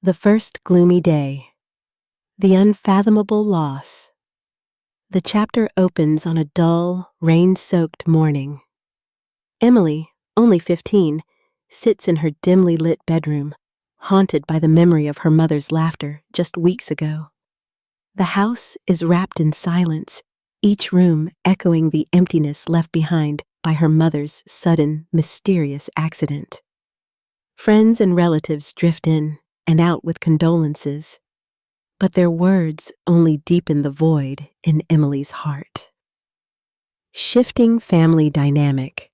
The first gloomy day. The unfathomable loss. The chapter opens on a dull, rain-soaked morning. Emily, only 15, sits in her dimly lit bedroom, haunted by the memory of her mother's laughter just weeks ago. The house is wrapped in silence, each room echoing the emptiness left behind by her mother's sudden, mysterious accident. Friends and relatives drift in and out with condolences, but their words only deepen the void in Emily's heart. Shifting family dynamic.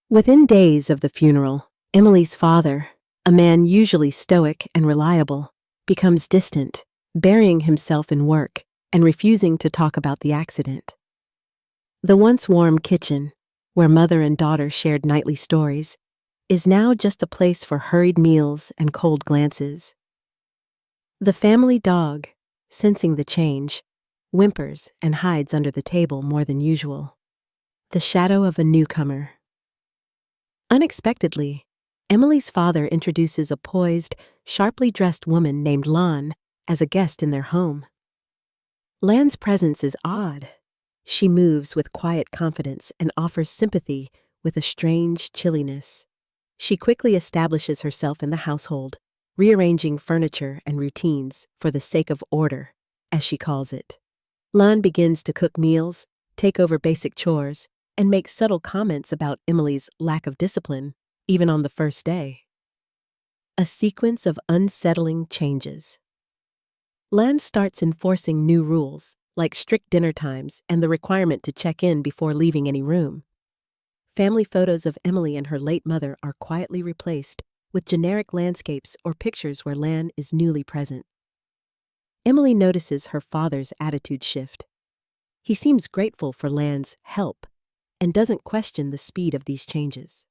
Within days of the funeral, Emily's father, a man usually stoic and reliable, becomes distant, burying himself in work and refusing to talk about the accident. The once warm kitchen, where mother and daughter shared nightly stories, is now just a place for hurried meals and cold glances. The family dog, sensing the change, whimpers and hides under the table more than usual. The shadow of a newcomer. Unexpectedly, Emily's father introduces a poised, sharply dressed woman named Lan as a guest in their home. Lan's presence is odd. She moves with quiet confidence and offers sympathy with a strange chilliness. She quickly establishes herself in the household, rearranging furniture and routines for the sake of order, as she calls it. Lan begins to cook meals, take over basic chores, and make subtle comments about Emily's lack of discipline, even on the first day. A sequence of unsettling changes. Lan starts enforcing new rules, like strict dinner times and the requirement to check in before leaving any room. Family photos of Emily and her late mother are quietly replaced with generic landscapes or pictures where Lan is newly present. Emily notices her father's attitude shift. He seems grateful for Lan's help and doesn't question the speed of these changes.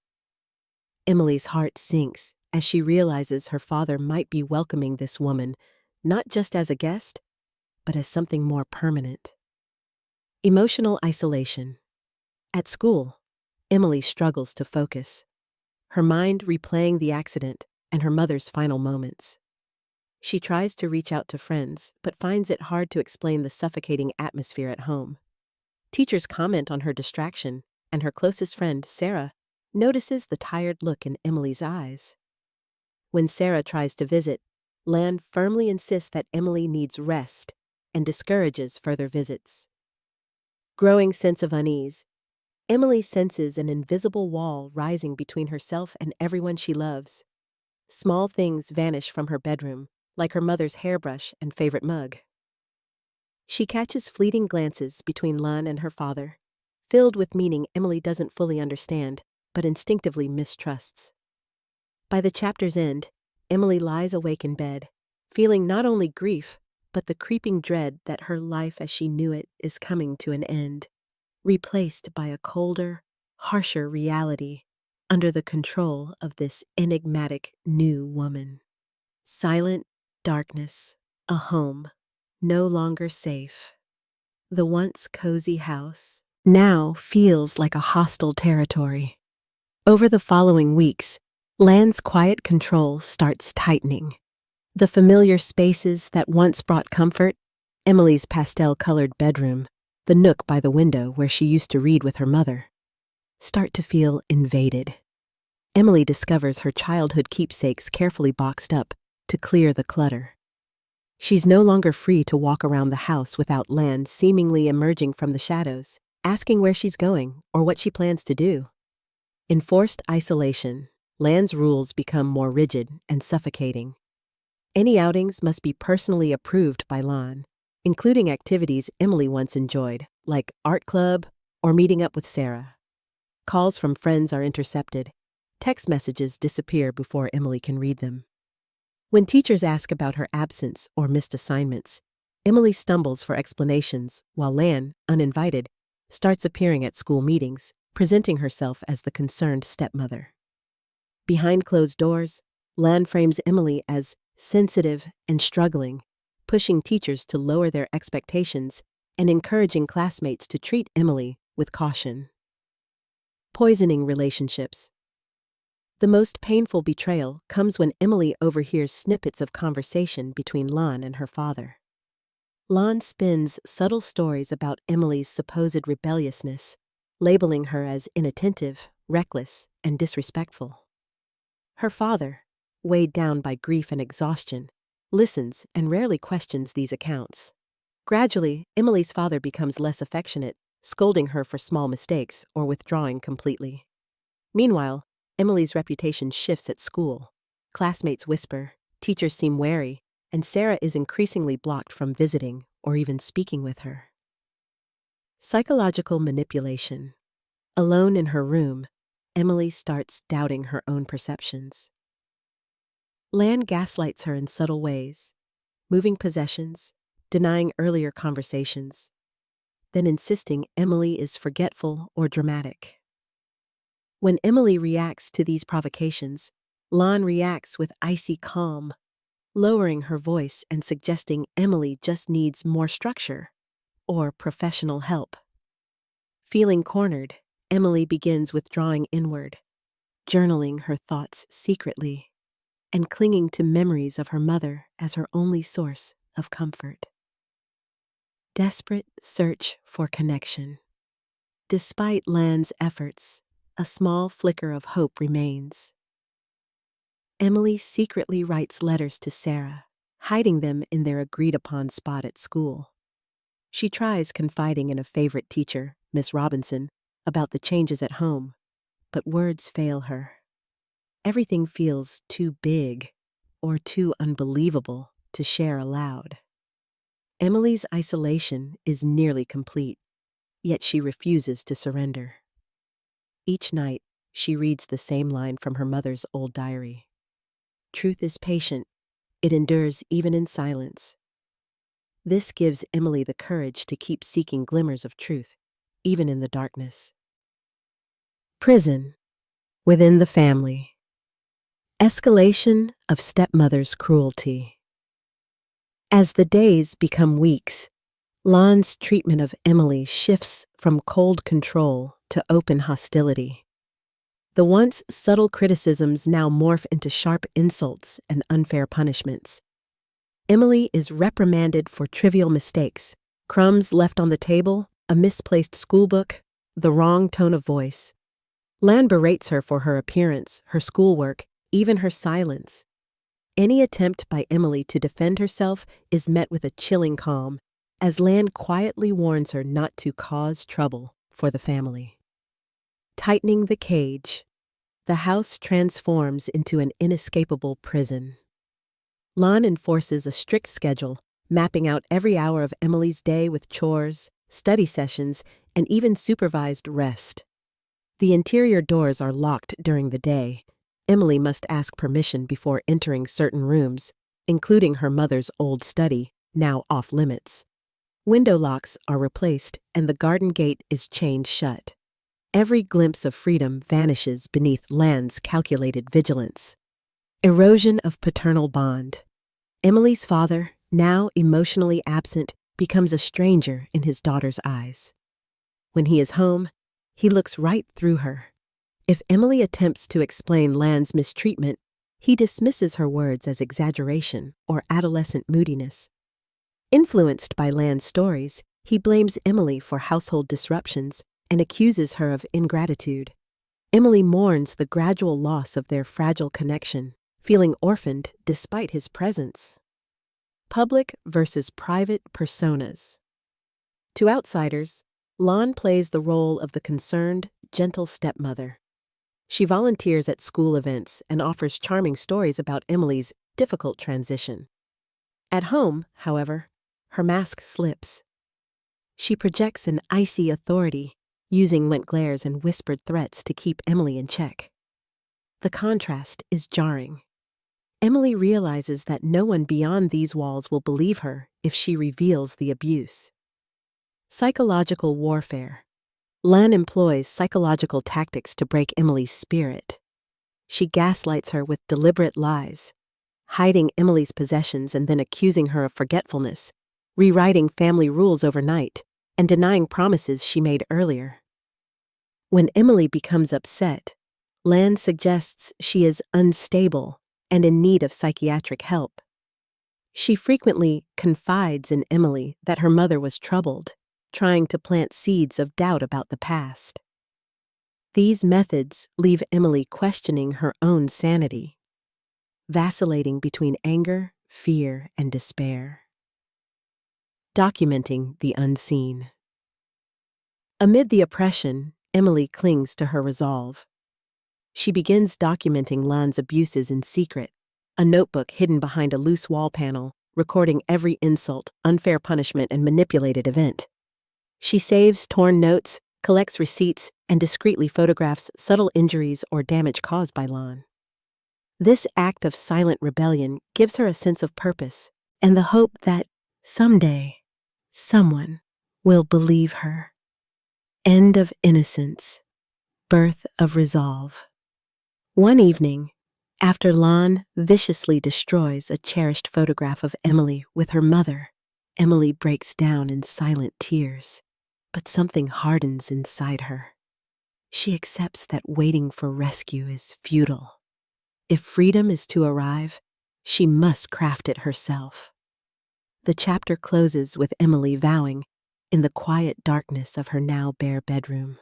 Emily's heart sinks as she realizes her father might be welcoming this woman not just as a guest, but as something more permanent. Emotional isolation. At school, Emily struggles to focus, her mind replaying the accident and her mother's final moments. She tries to reach out to friends, but finds it hard to explain the suffocating atmosphere at home. Teachers comment on her distraction, and her closest friend, Sarah, notices the tired look in Emily's eyes. When Sarah tries to visit, Lan firmly insists that Emily needs rest and discourages further visits. Growing sense of unease. Emily senses an invisible wall rising between herself and everyone she loves. Small things vanish from her bedroom, like her mother's hairbrush and favorite mug. She catches fleeting glances between Lan and her father, filled with meaning Emily doesn't fully understand, but instinctively mistrusts. By the chapter's end, Emily lies awake in bed, feeling not only grief, but the creeping dread that her life as she knew it is coming to an end, replaced by a colder, harsher reality under the control of this enigmatic new woman. Silent darkness, a home, no longer safe. The once cozy house now feels like a hostile territory. Over the following weeks, Lan's quiet control starts tightening. The familiar spaces that once brought comfort, Emily's pastel-colored bedroom, the nook by the window where she used to read with her mother, start to feel invaded. Emily discovers her childhood keepsakes carefully boxed up to clear the clutter. She's no longer free to walk around the house without Lan seemingly emerging from the shadows, asking where she's going or what she plans to do. In forced isolation, Lan's rules become more rigid and suffocating. Any outings must be personally approved by Lan, including activities Emily once enjoyed, like art club or meeting up with Sarah. Calls from friends are intercepted. Text messages disappear before Emily can read them. When teachers ask about her absence or missed assignments, Emily stumbles for explanations, while Lan, uninvited, starts appearing at school meetings, presenting herself as the concerned stepmother. Behind closed doors, Lan frames Emily as sensitive and struggling, pushing teachers to lower their expectations and encouraging classmates to treat Emily with caution. Poisoning relationships. The most painful betrayal comes when Emily overhears snippets of conversation between Lon and her father. Lon spins subtle stories about Emily's supposed rebelliousness, labeling her as inattentive, reckless, and disrespectful. Her father, weighed down by grief and exhaustion, listens and rarely questions these accounts. Gradually, Emily's father becomes less affectionate, scolding her for small mistakes or withdrawing completely. Meanwhile, Emily's reputation shifts at school. Classmates whisper, teachers seem wary, and Sarah is increasingly blocked from visiting or even speaking with her. Psychological manipulation. Alone in her room, Emily starts doubting her own perceptions. Lan gaslights her in subtle ways, moving possessions, denying earlier conversations, then insisting Emily is forgetful or dramatic. When Emily reacts to these provocations, Lan reacts with icy calm, lowering her voice and suggesting Emily just needs more structure or professional help. Feeling cornered, Emily begins withdrawing inward, journaling her thoughts secretly, and clinging to memories of her mother as her only source of comfort. Desperate search for connection. Despite Lan's efforts, a small flicker of hope remains. Emily secretly writes letters to Sarah, hiding them in their agreed-upon spot at school. She tries confiding in a favorite teacher, Miss Robinson, about the changes at home, but words fail her. Everything feels too big or too unbelievable to share aloud. Emily's isolation is nearly complete, yet she refuses to surrender. Each night, she reads the same line from her mother's old diary. Truth is patient. It endures even in silence. This gives Emily the courage to keep seeking glimmers of truth, even in the darkness. Prison. Within the family. Escalation of stepmother's cruelty. As the days become weeks, Lan's treatment of Emily shifts from cold control to open hostility. The once subtle criticisms now morph into sharp insults and unfair punishments. Emily is reprimanded for trivial mistakes, crumbs left on the table, a misplaced schoolbook, the wrong tone of voice. Lan berates her for her appearance, her schoolwork, even her silence. Any attempt by Emily to defend herself is met with a chilling calm, as Lan quietly warns her not to cause trouble for the family. Tightening the cage, the house transforms into an inescapable prison. Lan enforces a strict schedule, mapping out every hour of Emily's day with chores, study sessions, and even supervised rest. The interior doors are locked during the day. Emily must ask permission before entering certain rooms, including her mother's old study, now off-limits. Window locks are replaced and the garden gate is chained shut. Every glimpse of freedom vanishes beneath Lan's calculated vigilance. Erosion of paternal bond. Emily's father, now emotionally absent, becomes a stranger in his daughter's eyes. When he is home, he looks right through her. If Emily attempts to explain Lan's mistreatment, he dismisses her words as exaggeration or adolescent moodiness. Influenced by Lan's stories, he blames Emily for household disruptions and accuses her of ingratitude. Emily mourns the gradual loss of their fragile connection, feeling orphaned despite his presence. Public versus private personas. To outsiders, Lan plays the role of the concerned, gentle stepmother. She volunteers at school events and offers charming stories about Emily's difficult transition. At home, however, her mask slips. She projects an icy authority, using wet glares and whispered threats to keep Emily in check. The contrast is jarring. Emily realizes that no one beyond these walls will believe her if she reveals the abuse. Psychological warfare. Lan employs psychological tactics to break Emily's spirit. She gaslights her with deliberate lies, hiding Emily's possessions and then accusing her of forgetfulness, rewriting family rules overnight, and denying promises she made earlier. When Emily becomes upset, Lan suggests she is unstable and in need of psychiatric help. She frequently confides in Emily that her mother was troubled, trying to plant seeds of doubt about the past. These methods leave Emily questioning her own sanity, vacillating between anger, fear, and despair. Documenting the unseen. Amid the oppression, Emily clings to her resolve. She begins documenting Lan's abuses in secret, a notebook hidden behind a loose wall panel, recording every insult, unfair punishment, and manipulated event. She saves torn notes, collects receipts, and discreetly photographs subtle injuries or damage caused by Lan. This act of silent rebellion gives her a sense of purpose and the hope that someday someone will believe her. End of innocence. Birth of resolve. One evening, after Lan viciously destroys a cherished photograph of Emily with her mother, Emily breaks down in silent tears, but something hardens inside her. She accepts that waiting for rescue is futile. If freedom is to arrive, she must craft it herself. The chapter closes with Emily vowing, in the quiet darkness of her now bare bedroom,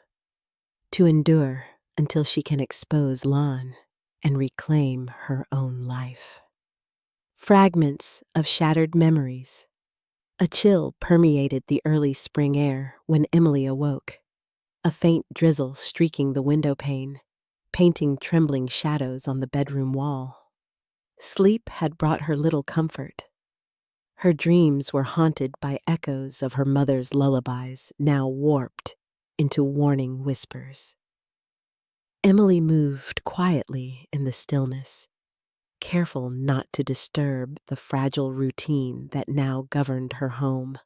to endure until she can expose Lan and reclaim her own life. Fragments of shattered memories. A chill permeated the early spring air when Emily awoke, a faint drizzle streaking the window pane, painting trembling shadows on the bedroom wall. Sleep had brought her little comfort. Her dreams were haunted by echoes of her mother's lullabies, now warped into warning whispers. Emily moved quietly in the stillness, careful not to disturb the fragile routine that now governed her home,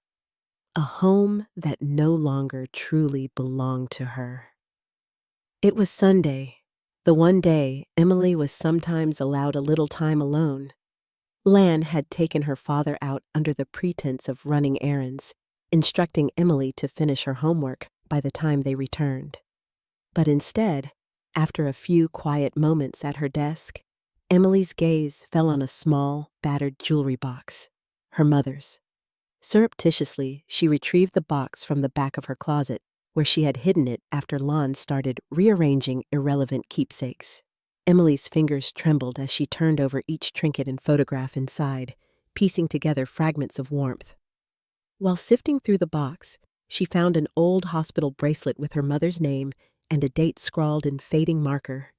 a home that no longer truly belonged to her. It was Sunday, the one day Emily was sometimes allowed a little time alone. Lan had taken her father out under the pretense of running errands, instructing Emily to finish her homework by the time they returned. But instead, after a few quiet moments at her desk, Emily's gaze fell on a small, battered jewelry box, her mother's. Surreptitiously, she retrieved the box from the back of her closet, where she had hidden it after Lan started rearranging irrelevant keepsakes. Emily's fingers trembled as she turned over each trinket and photograph inside, piecing together fragments of warmth. While sifting through the box, she found an old hospital bracelet with her mother's name and a date scrawled in fading marker,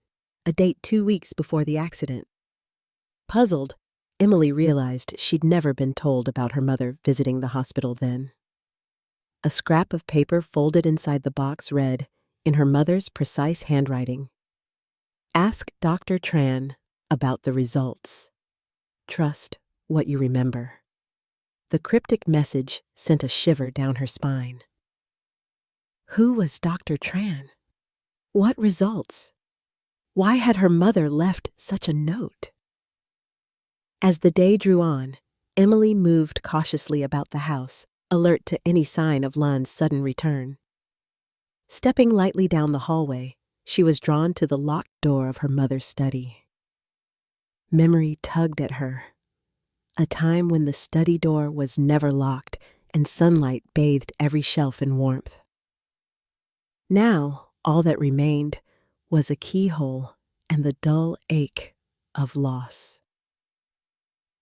a date 2 weeks before the accident. Puzzled, Emily realized she'd never been told about her mother visiting the hospital then. A scrap of paper folded inside the box read, in her mother's precise handwriting, "Ask Dr. Tran about the results. Trust what you remember." The cryptic message sent a shiver down her spine. Who was Dr. Tran? What results? Why had her mother left such a note? As the day drew on, Emily moved cautiously about the house, alert to any sign of Lan's sudden return. Stepping lightly down the hallway, she was drawn to the locked door of her mother's study. Memory tugged at her. A time when the study door was never locked and sunlight bathed every shelf in warmth. Now, all that remained was a keyhole and the dull ache of loss.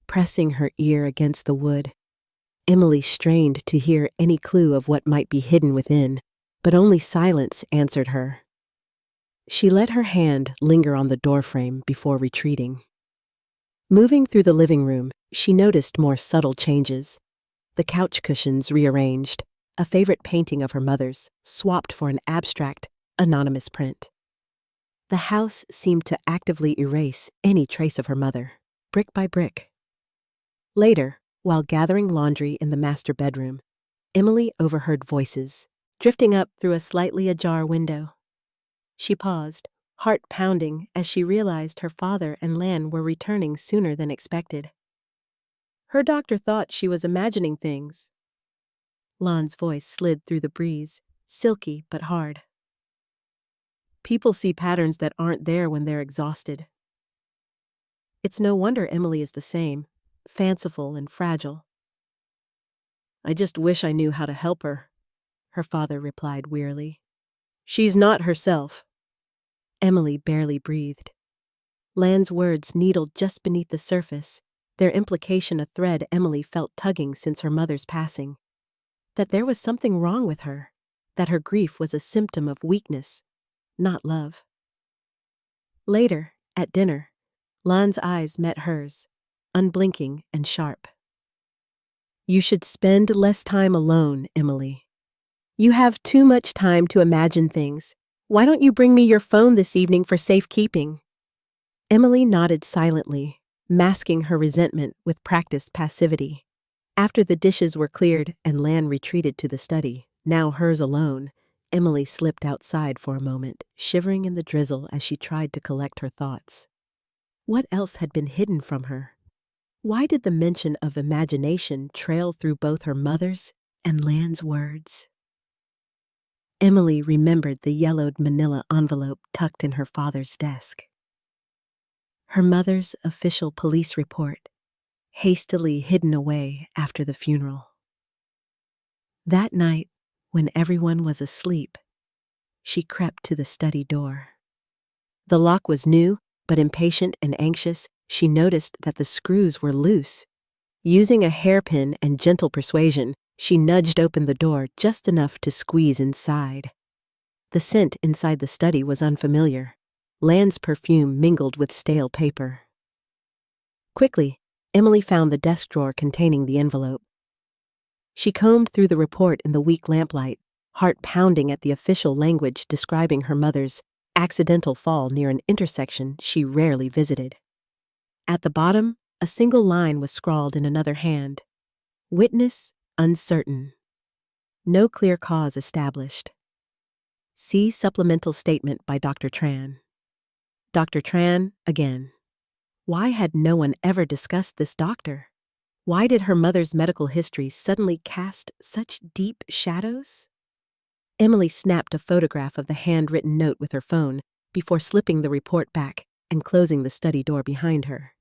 Pressing her ear against the wood, Emily strained to hear any clue of what might be hidden within, but only silence answered her. She let her hand linger on the doorframe before retreating. Moving through the living room, she noticed more subtle changes. The couch cushions rearranged, a favorite painting of her mother's, swapped for an abstract, anonymous print. The house seemed to actively erase any trace of her mother, brick by brick. Later, while gathering laundry in the master bedroom, Emily overheard voices, drifting up through a slightly ajar window. She paused, heart pounding, as she realized her father and Lan were returning sooner than expected. Her doctor thought she was imagining things. Lan's voice slid through the breeze, silky but hard. People see patterns that aren't there when they're exhausted. It's no wonder Emily is the same, fanciful and fragile. I just wish I knew how to help her, her father replied wearily. She's not herself. Emily barely breathed. Lan's words needled just beneath the surface, their implication a thread Emily felt tugging since her mother's passing. That there was something wrong with her, that her grief was a symptom of weakness, not love. Later, at dinner, Lan's eyes met hers, unblinking and sharp. You should spend less time alone, Emily. You have too much time to imagine things. Why don't you bring me your phone this evening for safekeeping? Emily nodded silently, masking her resentment with practiced passivity. After the dishes were cleared and Lan retreated to the study, now hers alone, Emily slipped outside for a moment, shivering in the drizzle as she tried to collect her thoughts. What else had been hidden from her? Why did the mention of imagination trail through both her mother's and Lan's words? Emily remembered the yellowed manila envelope tucked in her father's desk. Her mother's official police report, hastily hidden away after the funeral. That night, when everyone was asleep, she crept to the study door. The lock was new, but impatient and anxious, she noticed that the screws were loose. Using a hairpin and gentle persuasion, she nudged open the door just enough to squeeze inside. The scent inside the study was unfamiliar. Lan's perfume mingled with stale paper. Quickly, Emily found the desk drawer containing the envelope. She combed through the report in the weak lamplight, heart pounding at the official language describing her mother's accidental fall near an intersection she rarely visited. At the bottom, a single line was scrawled in another hand. Witness uncertain. No clear cause established. See supplemental statement by Dr. Tran. Dr. Tran, again. Why had no one ever discussed this doctor? Why did her mother's medical history suddenly cast such deep shadows? Emily snapped a photograph of the handwritten note with her phone before slipping the report back and closing the study door behind her.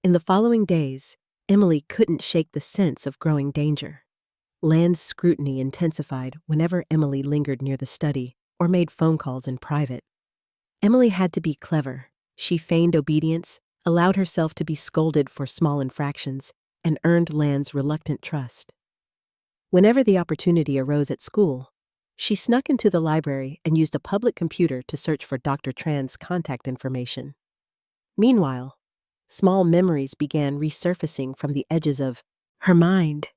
In the following days, Emily couldn't shake the sense of growing danger. Lan's scrutiny intensified whenever Emily lingered near the study or made phone calls in private. Emily had to be clever. She feigned obedience, allowed herself to be scolded for small infractions, and earned Lan's reluctant trust. Whenever the opportunity arose at school, she snuck into the library and used a public computer to search for Dr. Tran's contact information. Meanwhile, small memories began resurfacing from the edges of her mind.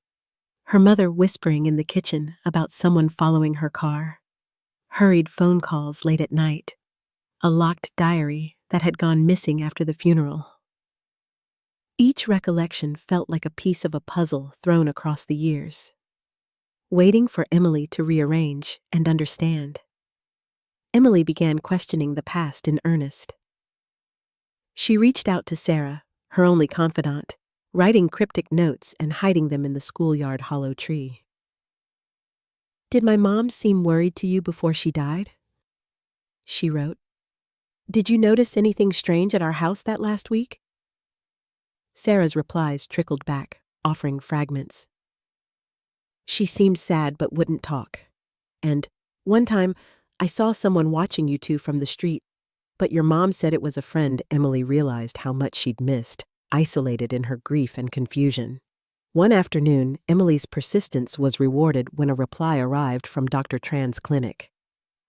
Her mother whispering in the kitchen about someone following her car, hurried phone calls late at night, a locked diary that had gone missing after the funeral. Each recollection felt like a piece of a puzzle thrown across the years, waiting for Emily to rearrange and understand. Emily began questioning the past in earnest. She reached out to Sarah, her only confidant, writing cryptic notes and hiding them in the schoolyard hollow tree. Did my mom seem worried to you before she died? She wrote. Did you notice anything strange at our house that last week? Sarah's replies trickled back, offering fragments. She seemed sad but wouldn't talk. And, one time, I saw someone watching you two from the street, but your mom said it was a friend. Emily realized how much she'd missed, isolated in her grief and confusion. One afternoon, Emily's persistence was rewarded when a reply arrived from Dr. Tran's clinic.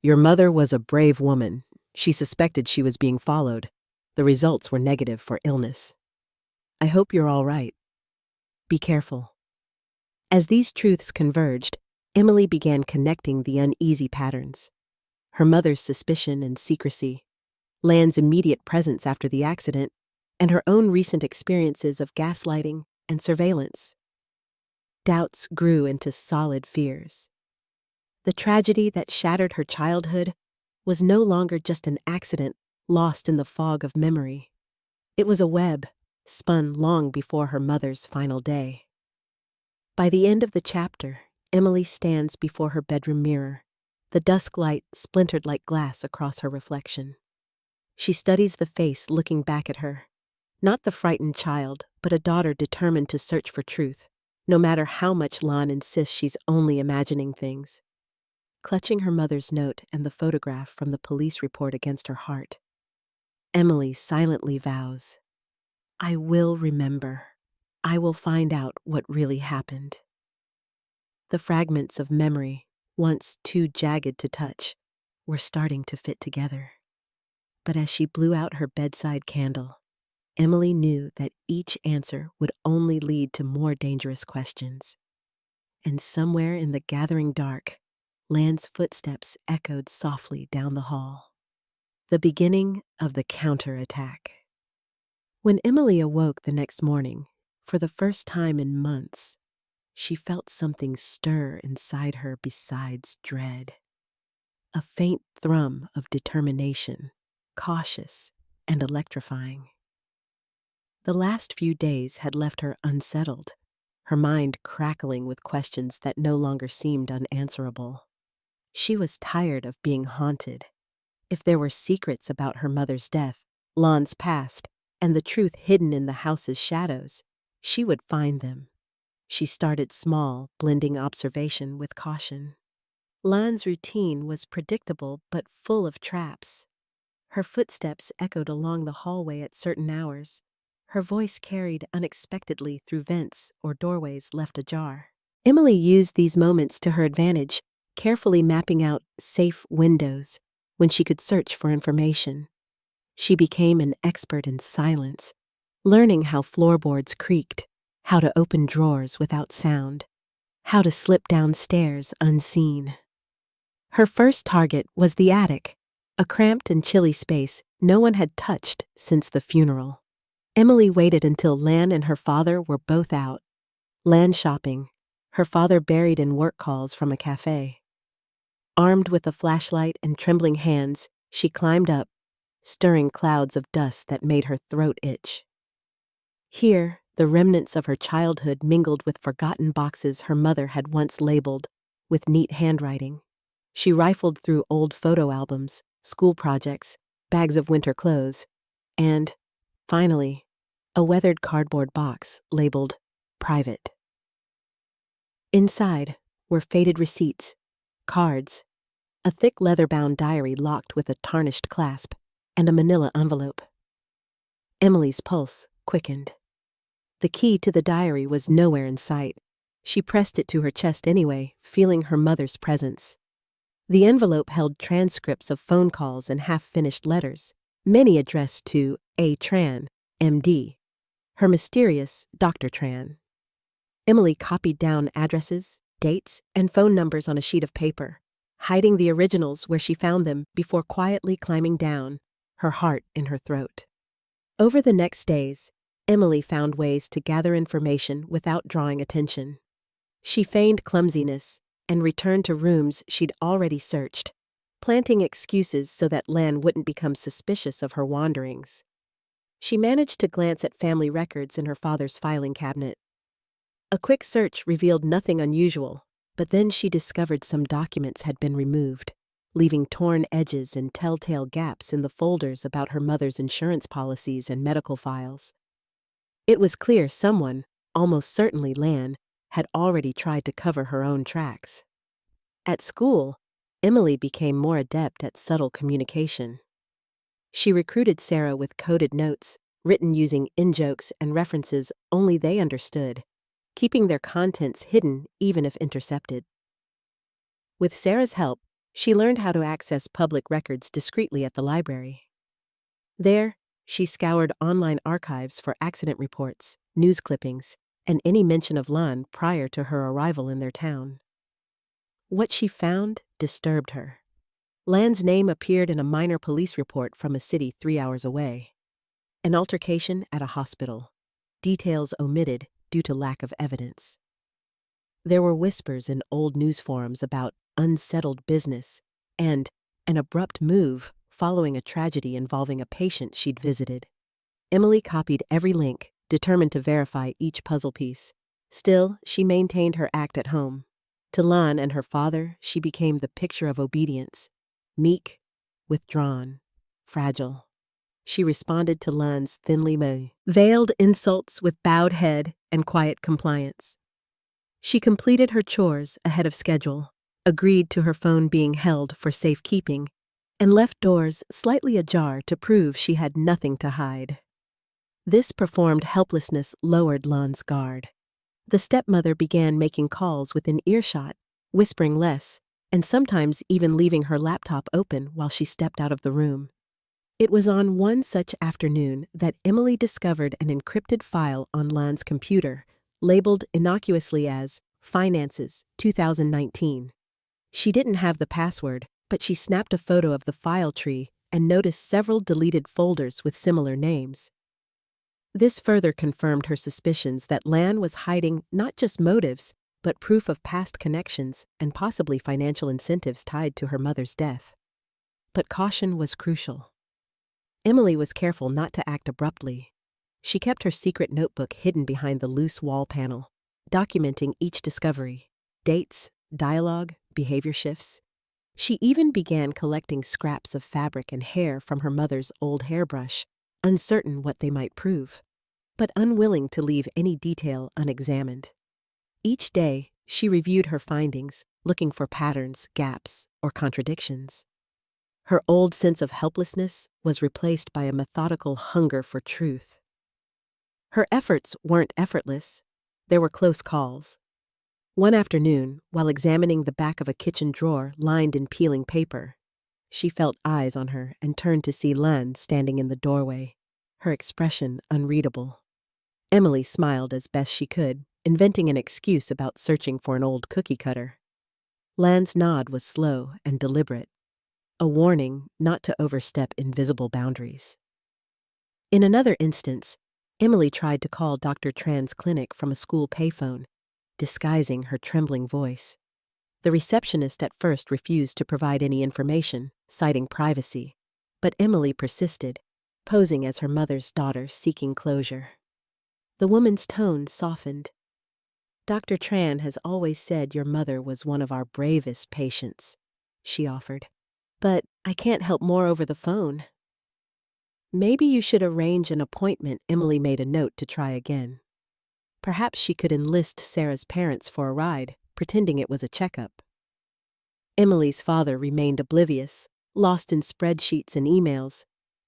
Your mother was a brave woman. She suspected she was being followed. The results were negative for illness. I hope you're all right. Be careful. As these truths converged, Emily began connecting the uneasy patterns. Her mother's suspicion and secrecy, Lan's immediate presence after the accident, and her own recent experiences of gaslighting and surveillance. Doubts grew into solid fears. The tragedy that shattered her childhood was no longer just an accident lost in the fog of memory. It was a web spun long before her mother's final day. By the end of the chapter, Emily stands before her bedroom mirror, The dusk light splintered like glass across her reflection. She studies the face looking back at her. Not the frightened child, but a daughter determined to search for truth, no matter how much Lon insists she's only imagining things. Clutching her mother's note and the photograph from the police report against her heart, Emily silently vows, "I will remember. I will find out what really happened." The fragments of memory, once too jagged to touch, were starting to fit together. But as she blew out her bedside candle, Emily knew that each answer would only lead to more dangerous questions. And somewhere in the gathering dark, Lan's footsteps echoed softly down the hall. The beginning of the counterattack. When Emily awoke the next morning, for the first time in months, she felt something stir inside her besides dread. A faint thrum of determination, cautious and electrifying. The last few days had left her unsettled, her mind crackling with questions that no longer seemed unanswerable. She was tired of being haunted. If there were secrets about her mother's death, Lon's past, and the truth hidden in the house's shadows, she would find them. She started small, blending observation with caution. Lan's routine was predictable but full of traps. Her footsteps echoed along the hallway at certain hours. Her voice carried unexpectedly through vents or doorways left ajar. Emily used these moments to her advantage, carefully mapping out safe windows when she could search for information. She became an expert in silence, learning how floorboards creaked, how to open drawers without sound, how to slip downstairs unseen. Her first target was the attic, a cramped and chilly space no one had touched since the funeral. Emily waited until Lan and her father were both out. Lan shopping, her father buried in work calls from a cafe. Armed with a flashlight and trembling hands, she climbed up, stirring clouds of dust that made her throat itch. Here, the remnants of her childhood mingled with forgotten boxes her mother had once labeled with neat handwriting. She rifled through old photo albums, school projects, bags of winter clothes, and, finally, a weathered cardboard box labeled private. Inside were faded receipts, cards, a thick leather-bound diary locked with a tarnished clasp, and a manila envelope. Emily's pulse quickened. The key to the diary was nowhere in sight. She pressed it to her chest anyway, feeling her mother's presence. The envelope held transcripts of phone calls and half-finished letters, many addressed to A. Tran, M.D., her mysterious Dr. Tran. Emily copied down addresses, dates, and phone numbers on a sheet of paper, hiding the originals where she found them before quietly climbing down, her heart in her throat. Over the next days, Emily found ways to gather information without drawing attention. She feigned clumsiness and returned to rooms she'd already searched, planting excuses so that Lan wouldn't become suspicious of her wanderings. She managed to glance at family records in her father's filing cabinet. A quick search revealed nothing unusual, but then she discovered some documents had been removed, leaving torn edges and telltale gaps in the folders about her mother's insurance policies and medical files. It was clear someone, almost certainly Lan, had already tried to cover her own tracks. At school, Emily became more adept at subtle communication. She recruited Sarah with coded notes, written using in-jokes and references only they understood, keeping their contents hidden even if intercepted. With Sarah's help, she learned how to access public records discreetly at the library. There, she scoured online archives for accident reports, news clippings, and any mention of Lan prior to her arrival in their town. What she found disturbed her. Lan's name appeared in a minor police report from a city 3 hours away. An altercation at a hospital. Details omitted due to lack of evidence. There were whispers in old news forums about unsettled business and an abrupt move following a tragedy involving a patient she'd visited. Emily copied every link, determined to verify each puzzle piece. Still, she maintained her act at home. To Lan and her father, she became the picture of obedience, meek, withdrawn, fragile. She responded to Lan's thinly veiled insults with bowed head and quiet compliance. She completed her chores ahead of schedule, agreed to her phone being held for safekeeping, and left doors slightly ajar to prove she had nothing to hide. This performed helplessness lowered Lan's guard. The stepmother began making calls within earshot, whispering less, and sometimes even leaving her laptop open while she stepped out of the room. It was on one such afternoon that Emily discovered an encrypted file on Lan's computer, labeled innocuously as Finances 2019. She didn't have the password, but she snapped a photo of the file tree and noticed several deleted folders with similar names. This further confirmed her suspicions that Lan was hiding not just motives, but proof of past connections and possibly financial incentives tied to her mother's death. But caution was crucial. Emily was careful not to act abruptly. She kept her secret notebook hidden behind the loose wall panel, documenting each discovery, dates, dialogue, behavior shifts. She even began collecting scraps of fabric and hair from her mother's old hairbrush, uncertain what they might prove, but unwilling to leave any detail unexamined. Each day, she reviewed her findings, looking for patterns, gaps, or contradictions. Her old sense of helplessness was replaced by a methodical hunger for truth. Her efforts weren't effortless. There were close calls. One afternoon, while examining the back of a kitchen drawer lined in peeling paper, she felt eyes on her and turned to see Lan standing in the doorway, her expression unreadable. Emily smiled as best she could, inventing an excuse about searching for an old cookie cutter. Lan's nod was slow and deliberate, a warning not to overstep invisible boundaries. In another instance, Emily tried to call Dr. Tran's clinic from a school payphone, disguising her trembling voice. The receptionist at first refused to provide any information, citing privacy, but Emily persisted, posing as her mother's daughter seeking closure. The woman's tone softened. "Dr. Tran has always said your mother was one of our bravest patients," she offered. "But I can't help more over the phone." "Maybe you should arrange an appointment," Emily made a note to try again. Perhaps she could enlist Sarah's parents for a ride, pretending it was a checkup. Emily's father remained oblivious, lost in spreadsheets and emails,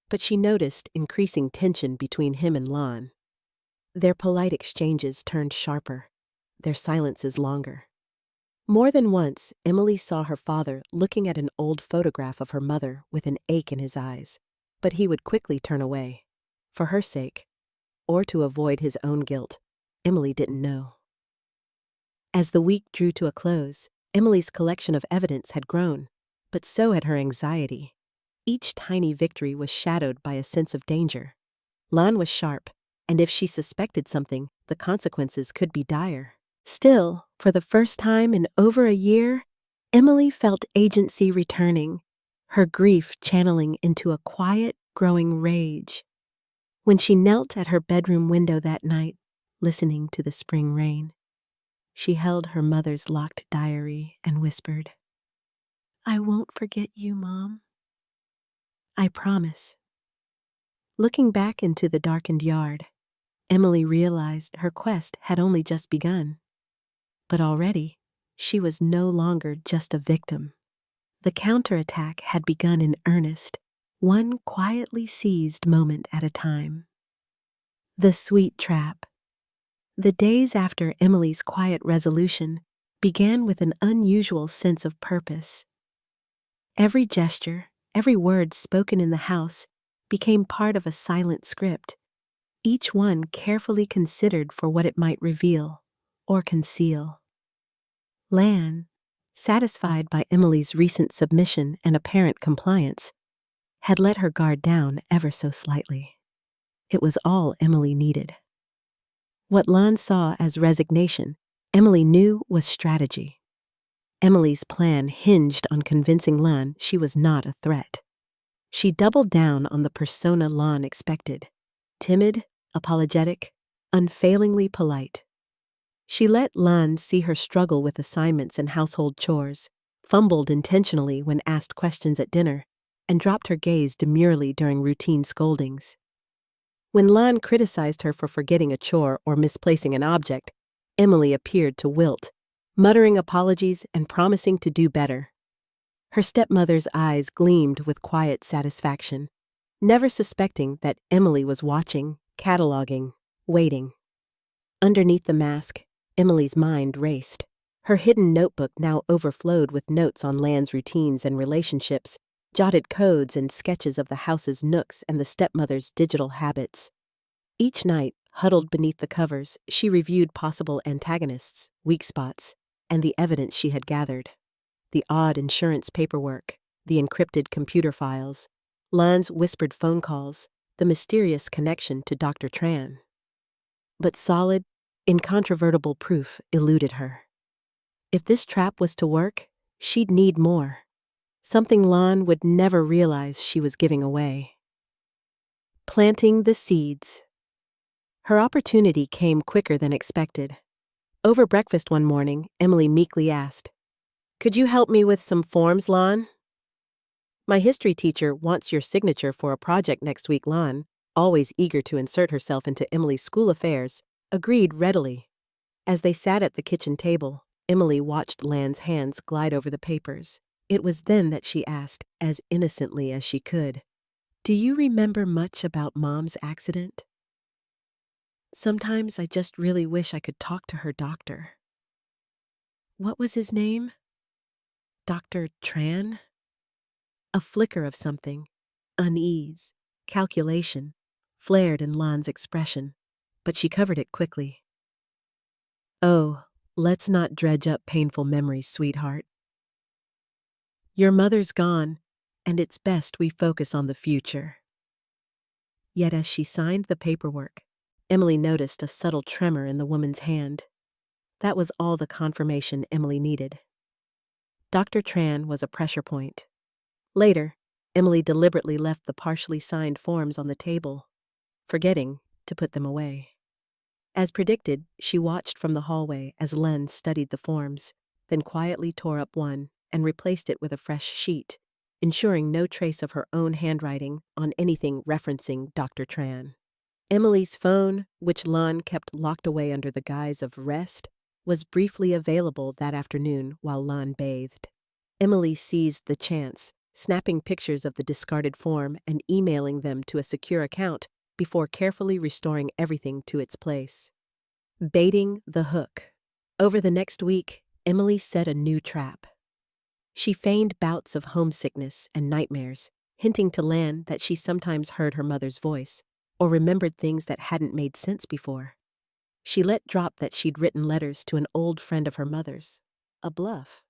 but she noticed increasing tension between him and Lan. Their polite exchanges turned sharper, their silences longer. More than once, Emily saw her father looking at an old photograph of her mother with an ache in his eyes, but he would quickly turn away. For her sake, or to avoid his own guilt, Emily didn't know. As the week drew to a close, Emily's collection of evidence had grown, but so had her anxiety. Each tiny victory was shadowed by a sense of danger. Lan was sharp, and if she suspected something, the consequences could be dire. Still, for the first time in over a year, Emily felt agency returning, her grief channeling into a quiet, growing rage. When she knelt at her bedroom window that night, listening to the spring rain, she held her mother's locked diary and whispered, "I won't forget you, Mom. I promise." Looking back into the darkened yard, Emily realized her quest had only just begun. But already, she was no longer just a victim. The counterattack had begun in earnest, one quietly seized moment at a time. The sweet trap. The days after Emily's quiet resolution began with an unusual sense of purpose. Every gesture, every word spoken in the house became part of a silent script, each one carefully considered for what it might reveal or conceal. Lan, satisfied by Emily's recent submission and apparent compliance, had let her guard down ever so slightly. It was all Emily needed. What Lan saw as resignation, Emily knew was strategy. Emily's plan hinged on convincing Lan she was not a threat. She doubled down on the persona Lan expected: timid, apologetic, unfailingly polite. She let Lan see her struggle with assignments and household chores, fumbled intentionally when asked questions at dinner, and dropped her gaze demurely during routine scoldings. When Lan criticized her for forgetting a chore or misplacing an object, Emily appeared to wilt, muttering apologies and promising to do better. Her stepmother's eyes gleamed with quiet satisfaction, never suspecting that Emily was watching, cataloging, waiting. Underneath the mask, Emily's mind raced. Her hidden notebook now overflowed with notes on Lan's routines and relationships, jotted codes and sketches of the house's nooks and the stepmother's digital habits. Each night, huddled beneath the covers, she reviewed possible antagonists, weak spots, and the evidence she had gathered. The odd insurance paperwork, the encrypted computer files, Lan's whispered phone calls, the mysterious connection to Dr. Tran. But solid, incontrovertible proof eluded her. If this trap was to work, she'd need more. Something Lan would never realize she was giving away. Planting the seeds. Her opportunity came quicker than expected. Over breakfast one morning, Emily meekly asked, "Could you help me with some forms, Lan?" "My history teacher wants your signature for a project next week." Lan, always eager to insert herself into Emily's school affairs, agreed readily. As they sat at the kitchen table, Emily watched Lan's hands glide over the papers. It was then that she asked, as innocently as she could, "Do you remember much about Mom's accident?" "Sometimes I just really wish I could talk to her doctor." "What was his name?" "Dr. Tran?" A flicker of something, unease, calculation, flared in Lan's expression, but she covered it quickly. "Oh, let's not dredge up painful memories, sweetheart. Your mother's gone, and it's best we focus on the future." Yet as she signed the paperwork, Emily noticed a subtle tremor in the woman's hand. That was all the confirmation Emily needed. Dr. Tran was a pressure point. Later, Emily deliberately left the partially signed forms on the table, forgetting to put them away. As predicted, she watched from the hallway as Len studied the forms, then quietly tore up one and replaced it with a fresh sheet, ensuring no trace of her own handwriting on anything referencing Dr. Tran. Emily's phone, which Lan kept locked away under the guise of rest, was briefly available that afternoon while Lan bathed. Emily seized the chance, snapping pictures of the discarded form and emailing them to a secure account before carefully restoring everything to its place. Baiting the hook. Over the next week, Emily set a new trap. She feigned bouts of homesickness and nightmares, hinting to Lan that she sometimes heard her mother's voice or remembered things that hadn't made sense before. She let drop that she'd written letters to an old friend of her mother's, a bluff,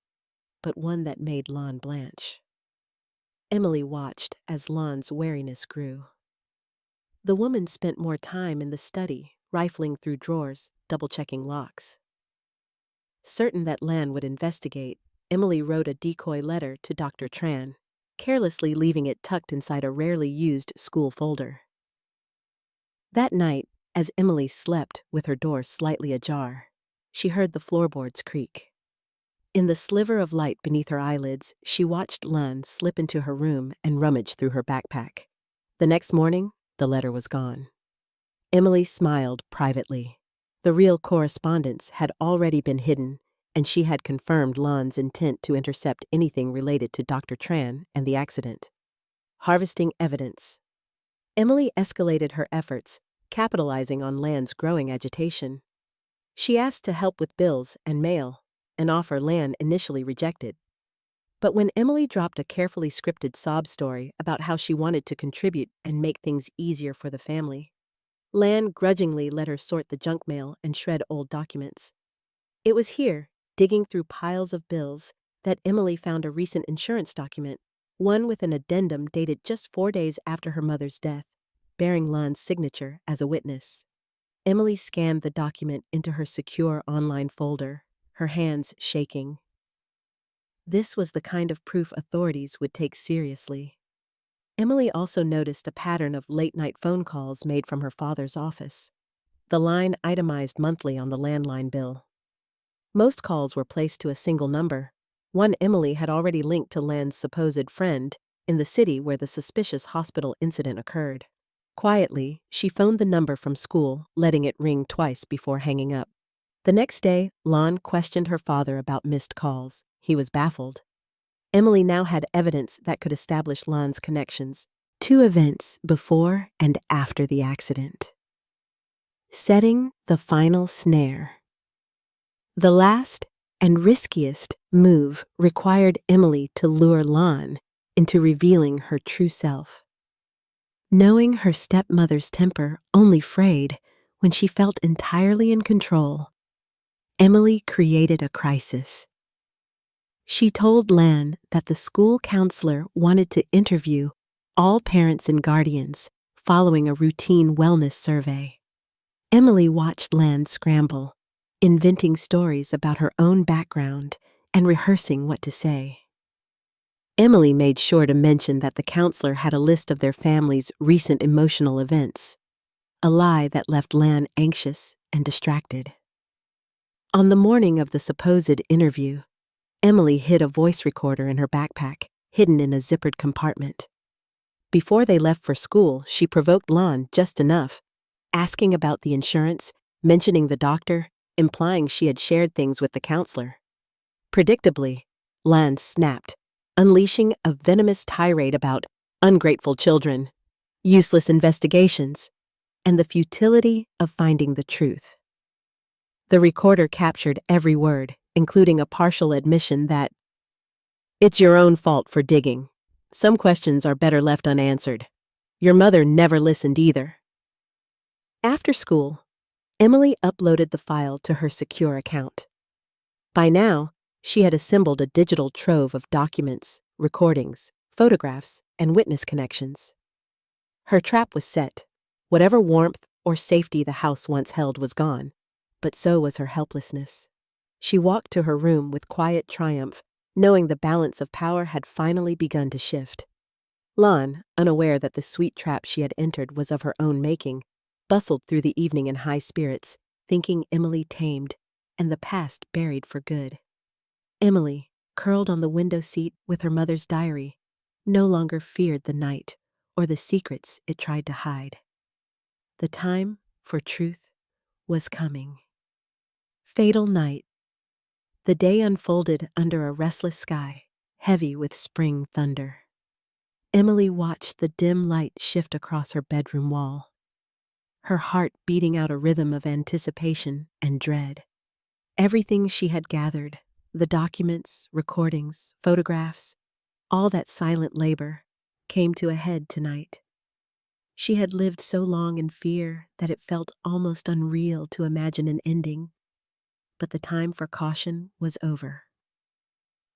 but one that made Lan blanch. Emily watched as Lan's wariness grew. The woman spent more time in the study, rifling through drawers, double-checking locks. Certain that Lan would investigate, Emily wrote a decoy letter to Dr. Tran, carelessly leaving it tucked inside a rarely used school folder. That night, as Emily slept with her door slightly ajar, she heard the floorboards creak. In the sliver of light beneath her eyelids, she watched Lan slip into her room and rummage through her backpack. The next morning, the letter was gone. Emily smiled privately. The real correspondence had already been hidden, and she had confirmed Lan's intent to intercept anything related to Dr. Tran and the accident. Harvesting evidence. Emily escalated her efforts, capitalizing on Lan's growing agitation. She asked to help with bills and mail, an offer Lan initially rejected. But when Emily dropped a carefully scripted sob story about how she wanted to contribute and make things easier for the family, Lan grudgingly let her sort the junk mail and shred old documents. It was here, digging through piles of bills, that Emily found a recent insurance document, one with an addendum dated just 4 days after her mother's death, bearing Lan's signature as a witness. Emily scanned the document into her secure online folder, her hands shaking. This was the kind of proof authorities would take seriously. Emily also noticed a pattern of late-night phone calls made from her father's office. The line itemized monthly on the landline bill, Most calls were placed to a single number. One Emily had already linked to Lan's supposed friend in the city where the suspicious hospital incident occurred. Quietly, she phoned the number from school, letting it ring twice before hanging up. The next day, Lan questioned her father about missed calls. He was baffled. Emily now had evidence that could establish Lan's connections to events before and after the accident. Setting the final snare. The last and riskiest move required Emily to lure Lan into revealing her true self. Knowing her stepmother's temper only frayed when she felt entirely in control, Emily created a crisis. She told Lan that the school counselor wanted to interview all parents and guardians following a routine wellness survey. Emily watched Lan scramble, inventing stories about her own background and rehearsing what to say. Emily made sure to mention that the counselor had a list of their family's recent emotional events, a lie that left Lan anxious and distracted. On the morning of the supposed interview, Emily hid a voice recorder in her backpack, hidden in a zippered compartment. Before they left for school, she provoked Lan just enough, asking about the insurance, mentioning the doctor, implying she had shared things with the counselor. Predictably, Lan snapped, unleashing a venomous tirade about ungrateful children, useless investigations, and the futility of finding the truth. The recorder captured every word, including a partial admission that, "It's your own fault for digging. Some questions are better left unanswered. Your mother never listened either." After school, Emily uploaded the file to her secure account. By now, she had assembled a digital trove of documents, recordings, photographs, and witness connections. Her trap was set. Whatever warmth or safety the house once held was gone, but so was her helplessness. She walked to her room with quiet triumph, knowing the balance of power had finally begun to shift. Lan, unaware that the sweet trap she had entered was of her own making, bustled through the evening in high spirits, thinking Emily tamed and the past buried for good. Emily, curled on the window seat with her mother's diary, no longer feared the night or the secrets it tried to hide. The time for truth was coming. Fatal night. The day unfolded under a restless sky, heavy with spring thunder. Emily watched the dim light shift across her bedroom wall, her heart beating out a rhythm of anticipation and dread. Everything she had gathered, the documents, recordings, photographs, all that silent labor, came to a head tonight. She had lived so long in fear that it felt almost unreal to imagine an ending. But the time for caution was over.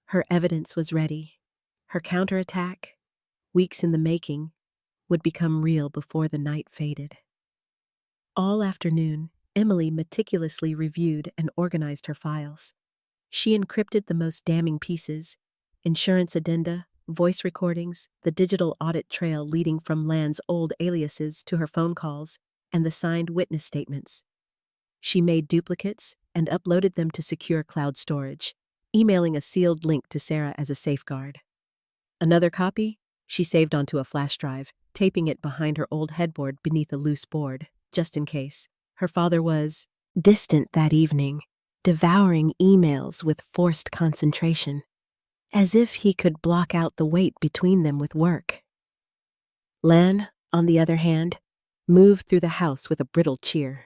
Her evidence was ready. Her counterattack, weeks in the making, would become real before the night faded. All afternoon, Emily meticulously reviewed and organized her files. She encrypted the most damning pieces: insurance addenda, voice recordings, the digital audit trail leading from Lan's old aliases to her phone calls, and the signed witness statements. She made duplicates and uploaded them to secure cloud storage, emailing a sealed link to Sarah as a safeguard. Another copy she saved onto a flash drive, taping it behind her old headboard beneath a loose board, just in case. Her father was distant that evening, devouring emails with forced concentration, as if he could block out the wait between them with work. Lan, on the other hand, moved through the house with a brittle cheer.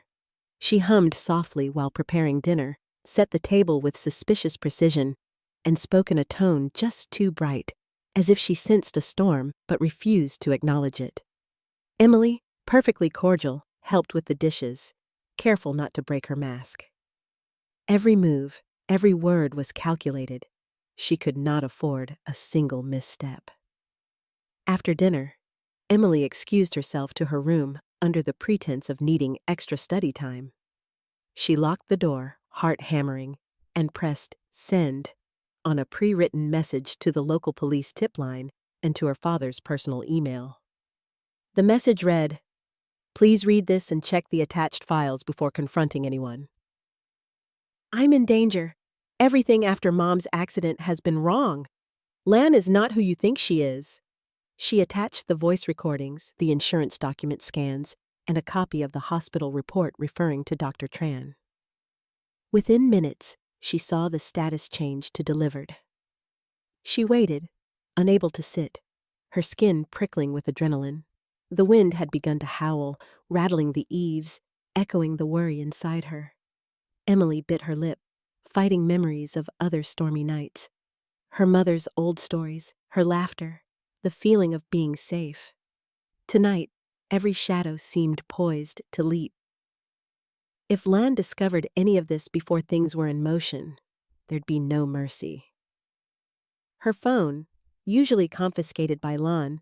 She hummed softly while preparing dinner, set the table with suspicious precision, and spoke in a tone just too bright, as if she sensed a storm but refused to acknowledge it. Emily, perfectly cordial, helped with the dishes, careful not to break her mask. Every move, every word was calculated. She could not afford a single misstep. After dinner, Emily excused herself to her room under the pretense of needing extra study time. She locked the door, heart hammering, and pressed send on a pre-written message to the local police tip line and to her father's personal email. The message read, "Please read this and check the attached files before confronting anyone. I'm in danger. Everything after Mom's accident has been wrong. Lan is not who you think she is. She attached the voice recordings, the insurance document scans, and a copy of the hospital report referring to Dr. Tran. Within minutes, she saw the status change to delivered. She waited, unable to sit, her skin prickling with adrenaline. The wind had begun to howl, rattling the eaves, echoing the worry inside her. Emily bit her lip, fighting memories of other stormy nights. Her mother's old stories, her laughter, the feeling of being safe. Tonight, every shadow seemed poised to leap. If Lan discovered any of this before things were in motion, there'd be no mercy. Her phone, usually confiscated by Lan,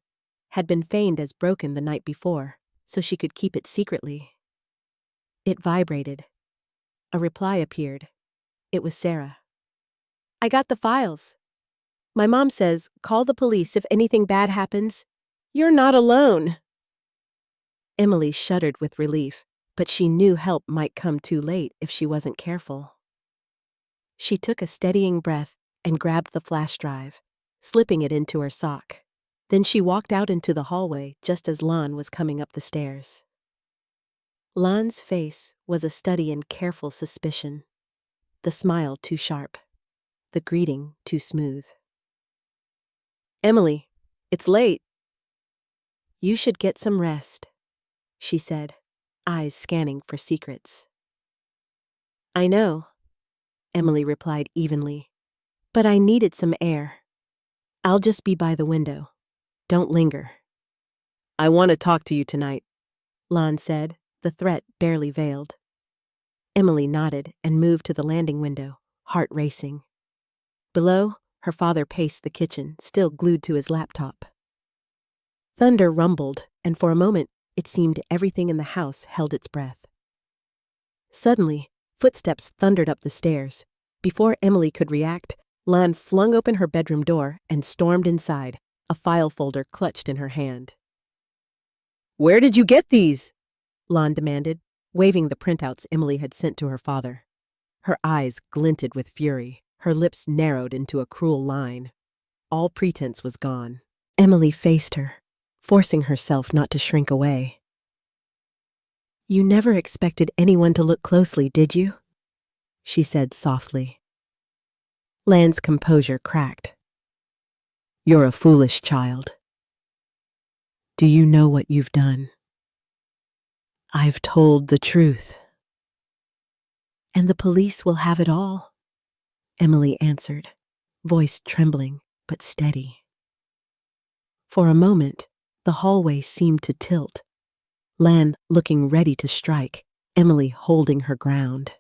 had been feigned as broken the night before, so she could keep it secretly. It vibrated. A reply appeared. It was Sarah. "I got the files. My mom says, call the police if anything bad happens. You're not alone." Emily shuddered with relief, but she knew help might come too late if she wasn't careful. She took a steadying breath and grabbed the flash drive, slipping it into her sock. Then she walked out into the hallway just as Lan was coming up the stairs. Lan's face was a study in careful suspicion, the smile too sharp, the greeting too smooth. "Emily, it's late." "You should get some rest," she said, eyes scanning for secrets. "I know," Emily replied evenly, "but I needed some air. I'll just be by the window. Don't linger." "I want to talk to you tonight," Lan said, the threat barely veiled. Emily nodded and moved to the landing window, heart racing. Below, her father paced the kitchen, still glued to his laptop. Thunder rumbled, and for a moment, it seemed everything in the house held its breath. Suddenly, footsteps thundered up the stairs. Before Emily could react, Lan flung open her bedroom door and stormed inside, a file folder clutched in her hand. "Where did you get these?" Lan demanded, waving the printouts Emily had sent to her father. Her eyes glinted with fury, her lips narrowed into a cruel line. All pretense was gone. Emily faced her, forcing herself not to shrink away. "You never expected anyone to look closely, did you?" she said softly. Lan's composure cracked. "You're a foolish child. Do you know what you've done?" "I've told the truth." "And the police will have it all," Emily answered, voice trembling but steady. For a moment, the hallway seemed to tilt, Lan looking ready to strike, Emily holding her ground.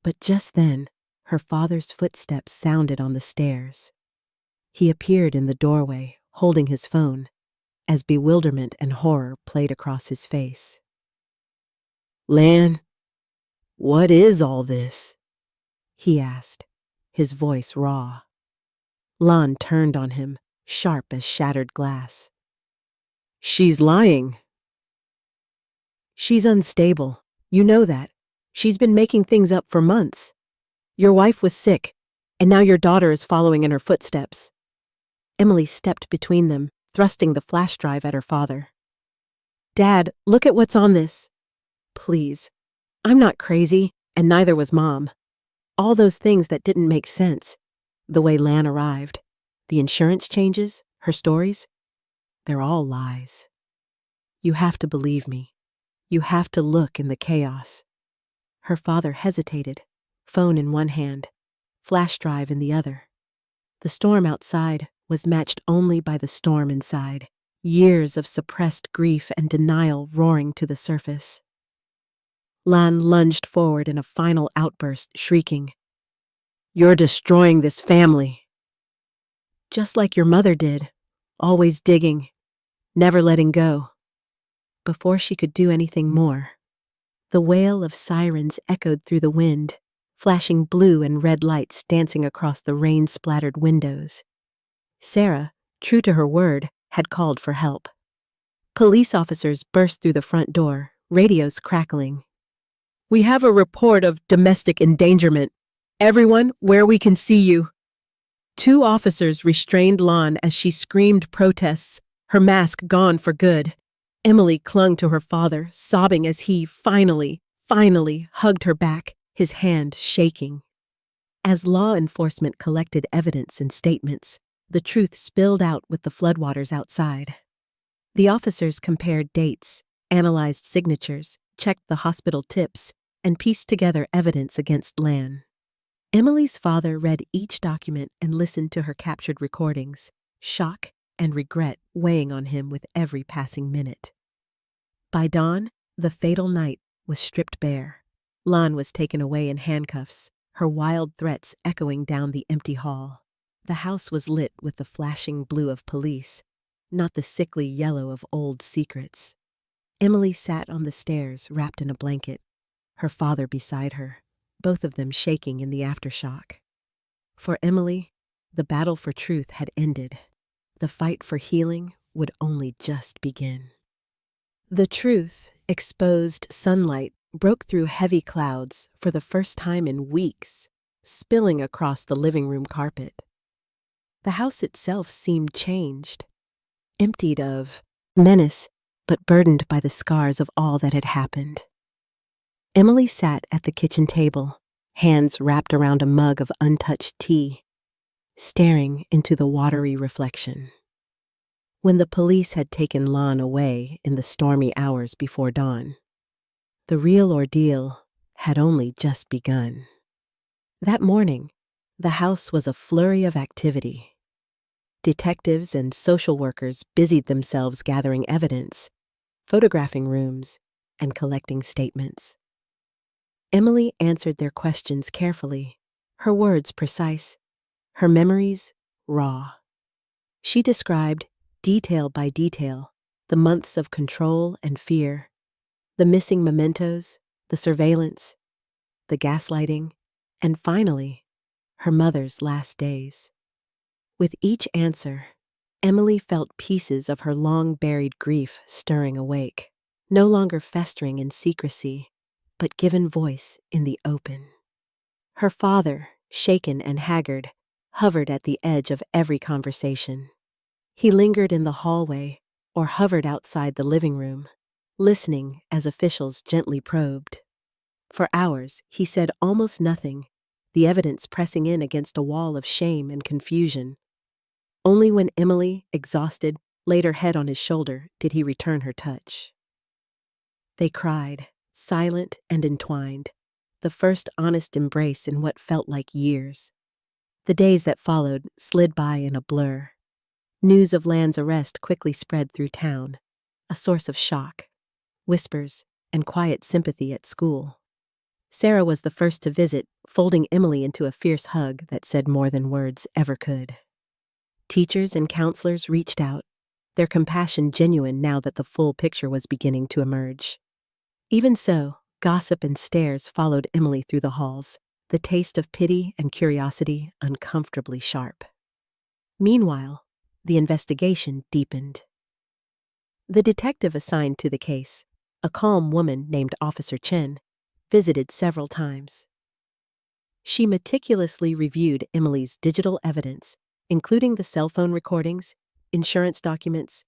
But just then, her father's footsteps sounded on the stairs. He appeared in the doorway, holding his phone, as bewilderment and horror played across his face. "Lan, what is all this?" he asked, his voice raw. Lan turned on him, sharp as shattered glass. "She's lying." "She's unstable. You know that. She's been making things up for months. Your wife was sick, and now your daughter is following in her footsteps." Emily stepped between them, thrusting the flash drive at her father. "Dad, look at what's on this. Please. I'm not crazy, and neither was Mom. All those things that didn't make sense. The way Lan arrived, the insurance changes, her stories, they're all lies. You have to believe me. You have to look in the chaos." Her father hesitated, phone in one hand, flash drive in the other. The storm outside was matched only by the storm inside, years of suppressed grief and denial roaring to the surface. Lan lunged forward in a final outburst, shrieking, "You're destroying this family." "Just like your mother did, always digging, never letting go." Before she could do anything more, the wail of sirens echoed through the wind, flashing blue and red lights dancing across the rain-splattered windows. Sarah, true to her word, had called for help. Police officers burst through the front door, radios crackling. "We have a report of domestic endangerment," Everyone, where we can see you. Two officers restrained Lon as she screamed protests, her mask gone for good. Emily clung to her father, sobbing as he finally hugged her back, his hand shaking. As law enforcement collected evidence and statements, the truth spilled out with the floodwaters outside. The officers compared dates, analyzed signatures, checked the hospital tips, and pieced together evidence against Lan. Emily's father read each document and listened to her captured recordings, shock and regret weighing on him with every passing minute. By dawn, the fatal night was stripped bare. Lan was taken away in handcuffs, her wild threats echoing down the empty hall. The house was lit with the flashing blue of police, not the sickly yellow of old secrets. Emily sat on the stairs, wrapped in a blanket, her father beside her, both of them shaking in the aftershock. For Emily, the battle for truth had ended. The fight for healing would only just begin. The truth, exposed sunlight, broke through heavy clouds for the first time in weeks, spilling across the living room carpet. The house itself seemed changed, emptied of menace, but burdened by the scars of all that had happened. Emily sat at the kitchen table, hands wrapped around a mug of untouched tea, staring into the watery reflection. When the police had taken Lon away in the stormy hours before dawn, the real ordeal had only just begun. That morning, the house was a flurry of activity. Detectives and social workers busied themselves gathering evidence, photographing rooms, and collecting statements. Emily answered their questions carefully, her words precise, her memories raw. She described, detail by detail, the months of control and fear, the missing mementos, the surveillance, the gaslighting, and finally, her mother's last days. With each answer, Emily felt pieces of her long-buried grief stirring awake, no longer festering in secrecy, but given voice in the open. Her father, shaken and haggard, hovered at the edge of every conversation. He lingered in the hallway or hovered outside the living room, listening as officials gently probed. For hours, he said almost nothing, the evidence pressing in against a wall of shame and confusion. Only when Emily, exhausted, laid her head on his shoulder did he return her touch. They cried, silent and entwined, the first honest embrace in what felt like years. The days that followed slid by in a blur. News of Lan's arrest quickly spread through town, a source of shock, whispers, and quiet sympathy at school. Sarah was the first to visit, folding Emily into a fierce hug that said more than words ever could. Teachers and counselors reached out, their compassion genuine now that the full picture was beginning to emerge. Even so, gossip and stares followed Emily through the halls, the taste of pity and curiosity uncomfortably sharp. Meanwhile, the investigation deepened. The detective assigned to the case, a calm woman named Officer Chen, visited several times. She meticulously reviewed Emily's digital evidence, including the cell phone recordings, insurance documents,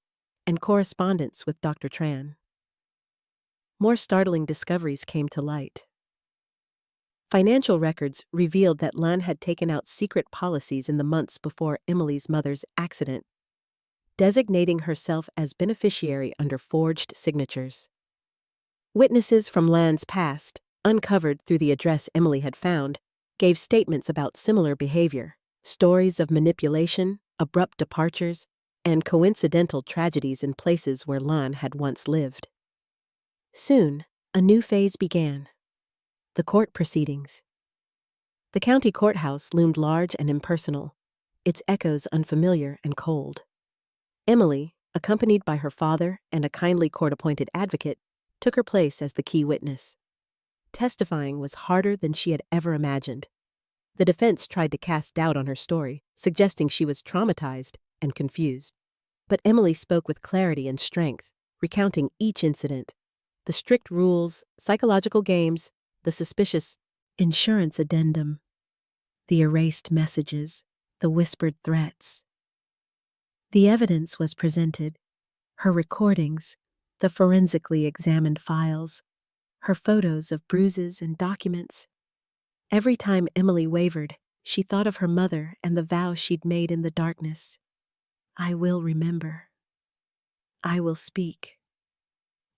and correspondence with Dr. Tran. More startling discoveries came to light. Financial records revealed that Lan had taken out secret policies in the months before Emily's mother's accident, designating herself as beneficiary under forged signatures. Witnesses from Lan's past, uncovered through the address Emily had found, gave statements about similar behavior, stories of manipulation, abrupt departures, and coincidental tragedies in places where Lan had once lived. Soon, a new phase began. The court proceedings. The county courthouse loomed large and impersonal, its echoes unfamiliar and cold. Emily, accompanied by her father and a kindly court-appointed advocate, took her place as the key witness. Testifying was harder than she had ever imagined. The defense tried to cast doubt on her story, suggesting she was traumatized and confused. But Emily spoke with clarity and strength, recounting each incident, the strict rules, psychological games, the suspicious insurance addendum. the erased messages, the whispered threats. The evidence was presented, her recordings, the forensically examined files, her photos of bruises and documents. Every time Emily wavered, she thought of her mother and the vow she'd made in the darkness. I will remember. I will speak.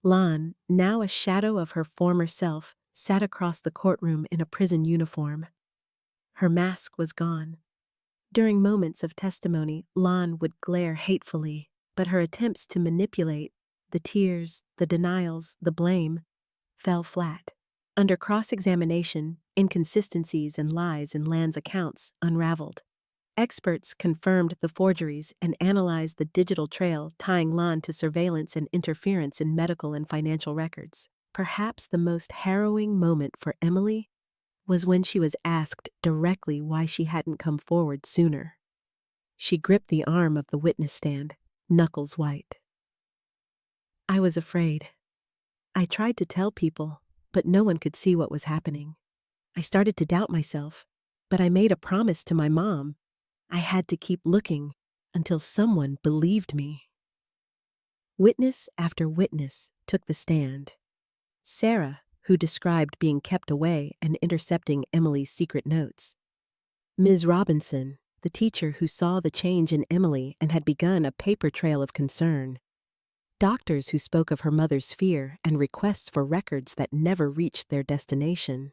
Lon, now a shadow of her former self, sat across the courtroom in a prison uniform. Her mask was gone. During moments of testimony, Lon would glare hatefully, but her attempts to manipulate, the tears, the denials, the blame, fell flat. Under cross-examination, inconsistencies and lies in Lan's accounts unraveled. Experts confirmed the forgeries and analyzed the digital trail tying Lon to surveillance and interference in medical and financial records. Perhaps the most harrowing moment for Emily was when she was asked directly why she hadn't come forward sooner. She gripped the arm of the witness stand, knuckles white. I was afraid. I tried to tell people, but no one could see what was happening. I started to doubt myself, but I made a promise to my mom. I had to keep looking until someone believed me. Witness after witness took the stand. Sarah, who described being kept away and intercepting Emily's secret notes. Ms. Robinson, the teacher who saw the change in Emily and had begun a paper trail of concern. Doctors who spoke of her mother's fear and requests for records that never reached their destination.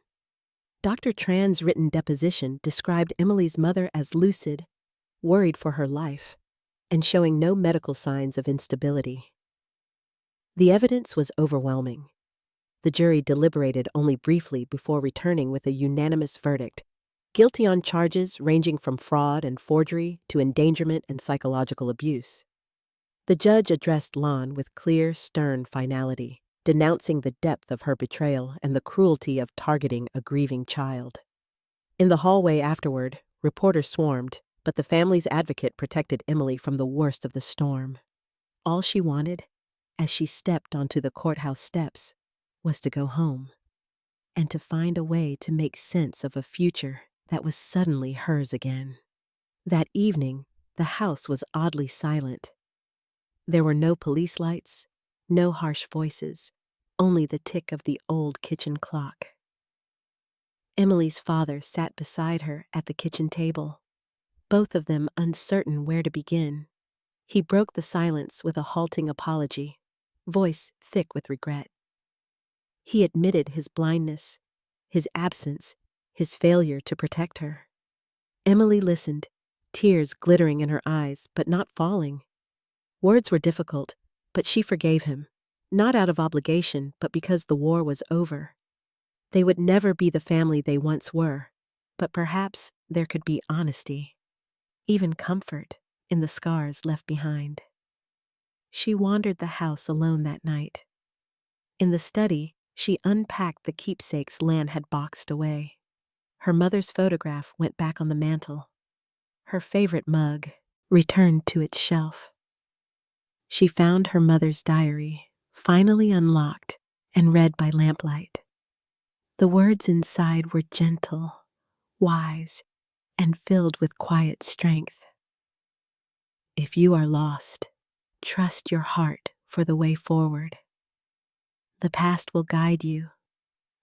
Dr. Tran's written deposition described Emily's mother as lucid, worried for her life, and showing no medical signs of instability. The evidence was overwhelming. The jury deliberated only briefly before returning with a unanimous verdict, guilty on charges ranging from fraud and forgery to endangerment and psychological abuse. The judge addressed Lon with clear, stern finality, denouncing the depth of her betrayal and the cruelty of targeting a grieving child. In the hallway afterward, reporters swarmed, but the family's advocate protected Emily from the worst of the storm. All she wanted, as she stepped onto the courthouse steps, was to go home, and to find a way to make sense of a future that was suddenly hers again. That evening, the house was oddly silent. There were no police lights, no harsh voices, only the tick of the old kitchen clock. Emily's father sat beside her at the kitchen table, both of them uncertain where to begin. He broke the silence with a halting apology, voice thick with regret. He admitted his blindness, his absence, his failure to protect her. Emily listened, tears glittering in her eyes but not falling. Words were difficult, but she forgave him, not out of obligation, but because the war was over. They would never be the family they once were, but perhaps there could be honesty, even comfort, in the scars left behind. She wandered the house alone that night. In the study, she unpacked the keepsakes Lan had boxed away. Her mother's photograph went back on the mantel. Her favorite mug returned to its shelf. She found her mother's diary, finally unlocked and read by lamplight. The words inside were gentle, wise, and filled with quiet strength. If you are lost, trust your heart for the way forward. The past will guide you.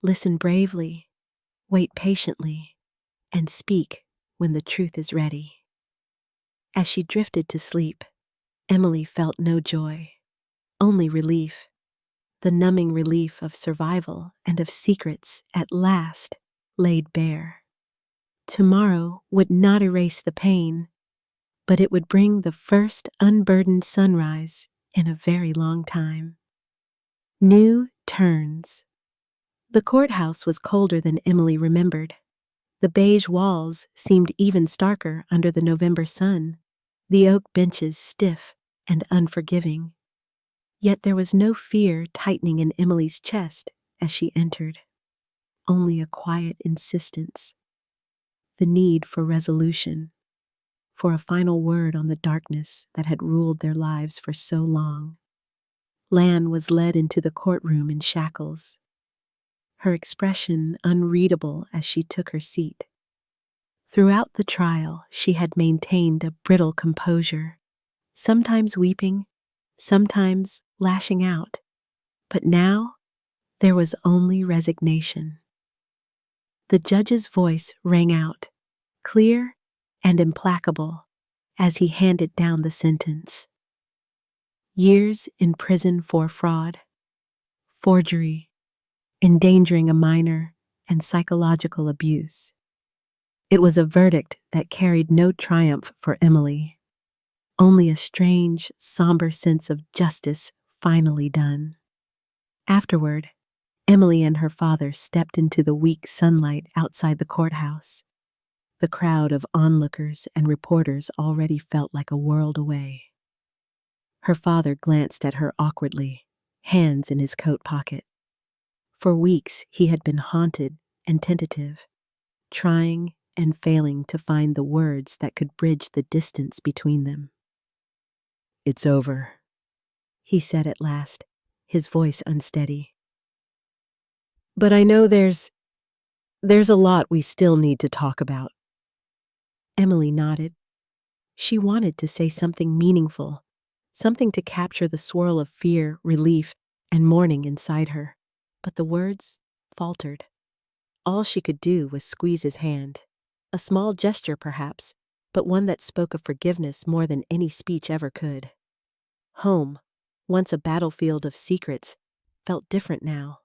Listen bravely, wait patiently, and speak when the truth is ready. As she drifted to sleep, Emily felt no joy, only relief, the numbing relief of survival and of secrets at last laid bare. Tomorrow would not erase the pain, but it would bring the first unburdened sunrise in a very long time. New turns. The courthouse was colder than Emily remembered. The beige walls seemed even starker under the November sun, the oak benches stiff and unforgiving. Yet there was no fear tightening in Emily's chest as she entered, only a quiet insistence, the need for resolution, for a final word on the darkness that had ruled their lives for so long. Lan was led into the courtroom in shackles, her expression unreadable as she took her seat. Throughout the trial, she had maintained a brittle composure, sometimes weeping, sometimes lashing out. But now, there was only resignation. The judge's voice rang out, clear and implacable, as he handed down the sentence. Years in prison for fraud, forgery, endangering a minor, and psychological abuse. It was a verdict that carried no triumph for Emily, only a strange, somber sense of justice finally done. Afterward, Emily and her father stepped into the weak sunlight outside the courthouse. The crowd of onlookers and reporters already felt like a world away. Her father glanced at her awkwardly, hands in his coat pocket. For weeks he had been haunted and tentative, trying and failing to find the words that could bridge the distance between them. "It's over," he said at last, his voice unsteady. "But I know there's a lot we still need to talk about." Emily nodded. She wanted to say something meaningful, something to capture the swirl of fear, relief, and mourning inside her. But the words faltered. All she could do was squeeze his hand. A small gesture, perhaps, but one that spoke of forgiveness more than any speech ever could. Home, once a battlefield of secrets, felt different now.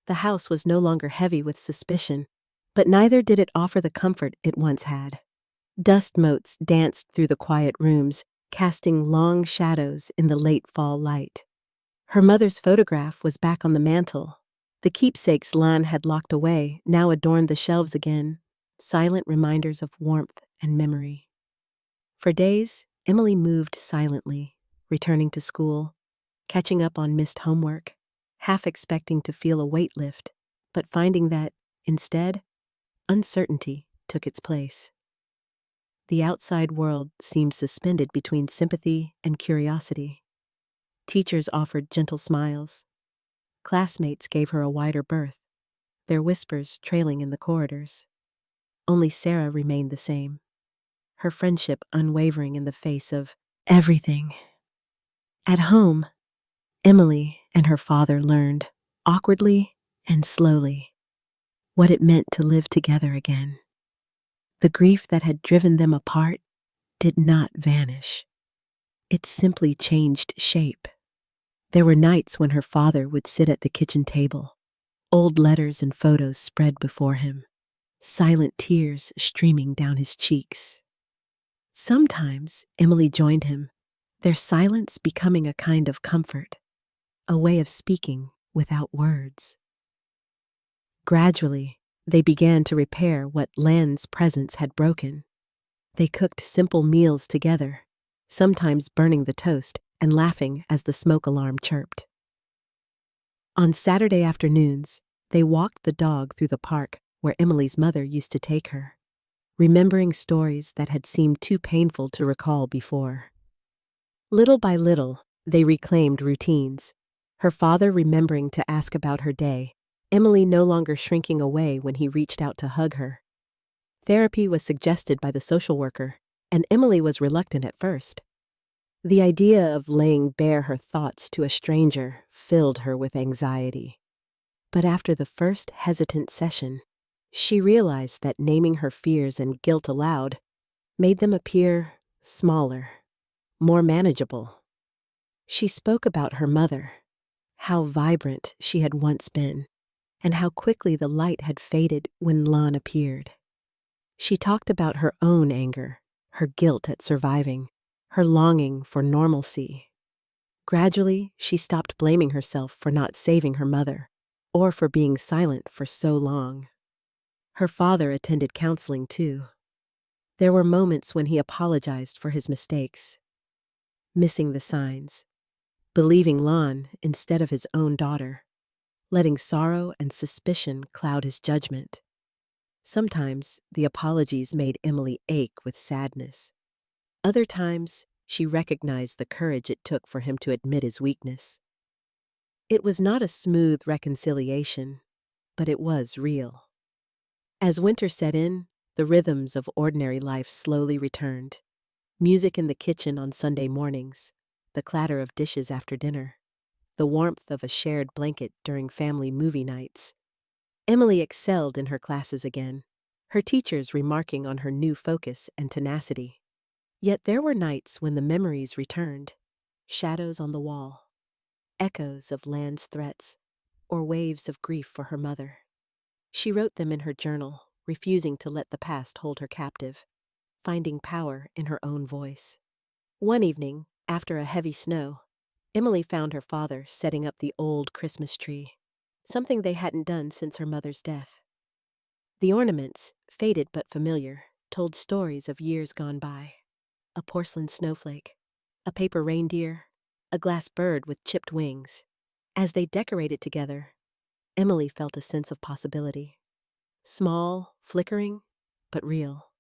The house was no longer heavy with suspicion, but neither did it offer the comfort it once had. Dust motes danced through the quiet rooms, casting long shadows in the late fall light. Her mother's photograph was back on the mantel. The keepsakes Lan had locked away now adorned the shelves again, silent reminders of warmth and memory. For days, Emily moved silently, returning to school, catching up on missed homework, half expecting to feel a weight lift, but finding that, instead, uncertainty took its place. The outside world seemed suspended between sympathy and curiosity. Teachers offered gentle smiles. Classmates gave her a wider berth, their whispers trailing in the corridors. Only Sarah remained the same, her friendship unwavering in the face of everything. At home, Emily and her father learned, awkwardly and slowly, what it meant to live together again. The grief that had driven them apart did not vanish. It simply changed shape. There were nights when her father would sit at the kitchen table, old letters and photos spread before him, silent tears streaming down his cheeks. Sometimes Emily joined him, their silence becoming a kind of comfort, a way of speaking without words. Gradually, they began to repair what Lan's presence had broken. They cooked simple meals together, sometimes burning the toast and laughing as the smoke alarm chirped. On Saturday afternoons, they walked the dog through the park where Emily's mother used to take her, remembering stories that had seemed too painful to recall before. Little by little, they reclaimed routines, her father remembering to ask about her day, Emily no longer shrinking away when he reached out to hug her. Therapy was suggested by the social worker, and Emily was reluctant at first. The idea of laying bare her thoughts to a stranger filled her with anxiety. But after the first hesitant session, she realized that naming her fears and guilt aloud made them appear smaller, more manageable. She spoke about her mother, how vibrant she had once been, and how quickly the light had faded when Lan appeared. She talked about her own anger, her guilt at surviving, her longing for normalcy. Gradually, she stopped blaming herself for not saving her mother, or for being silent for so long. Her father attended counseling too. There were moments when he apologized for his mistakes, missing the signs, believing Lan instead of his own daughter, letting sorrow and suspicion cloud his judgment. Sometimes the apologies made Emily ache with sadness. Other times, she recognized the courage it took for him to admit his weakness. It was not a smooth reconciliation, but it was real. As winter set in, The rhythms of ordinary life slowly returned. Music in the kitchen on Sunday mornings, the clatter of dishes after dinner, the warmth of a shared blanket during family movie nights. Emily excelled in her classes again, her teachers remarking on her new focus and tenacity. Yet there were nights when the memories returned, shadows on the wall, echoes of Lan's threats, or waves of grief for her mother. She wrote them in her journal, refusing to let the past hold her captive, finding power in her own voice. One evening, after a heavy snow, Emily found her father setting up the old Christmas tree, something they hadn't done since her mother's death. The ornaments, faded but familiar, told stories of years gone by. A porcelain snowflake, a paper reindeer, a glass bird with chipped wings. As they decorated together, Emily felt a sense of possibility. Small, flickering, but real.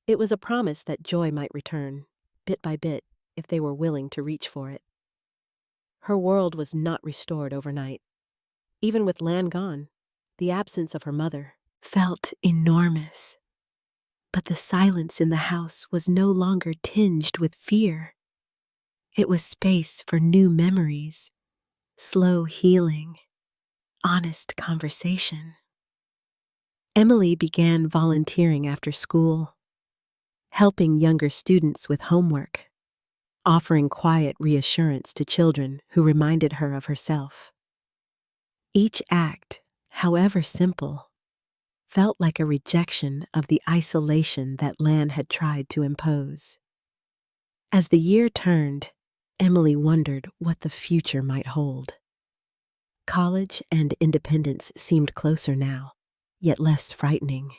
It was a promise that joy might return, bit by bit, if they were willing to reach for it. Her world was not restored overnight. Even with Lan gone, the absence of her mother felt enormous. But the silence in the house was no longer tinged with fear. It was space for new memories, slow healing, honest conversation. Emily began volunteering after school, helping younger students with homework, offering quiet reassurance to children who reminded her of herself. Each act, however simple, felt like a rejection of the isolation that Lan had tried to impose. As the year turned, Emily wondered what the future might hold. College and independence seemed closer now, yet less frightening.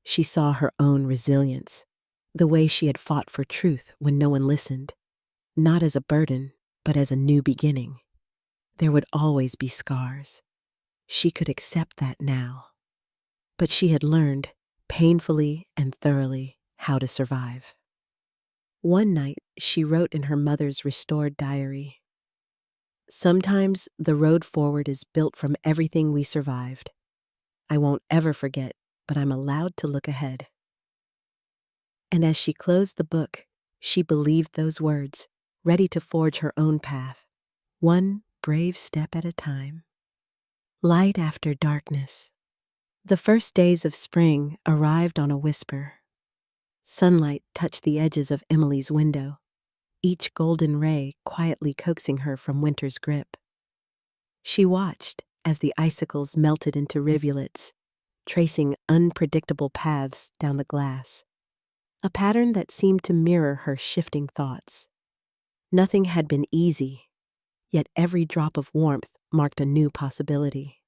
She saw her own resilience, the way she had fought for truth when no one listened, not as a burden, but as a new beginning. There would always be scars. She could accept that now. But she had learned, painfully and thoroughly, how to survive. One night, she wrote in her mother's restored diary, "Sometimes the road forward is built from everything we survived. I won't ever forget, but I'm allowed to look ahead." And as she closed the book, she believed those words, ready to forge her own path, one brave step at a time. Light after darkness. The first days of spring arrived on a whisper. Sunlight touched the edges of Emily's window, each golden ray quietly coaxing her from winter's grip. She watched as the icicles melted into rivulets, tracing unpredictable paths down the glass, a pattern that seemed to mirror her shifting thoughts. Nothing had been easy, yet every drop of warmth marked a new possibility.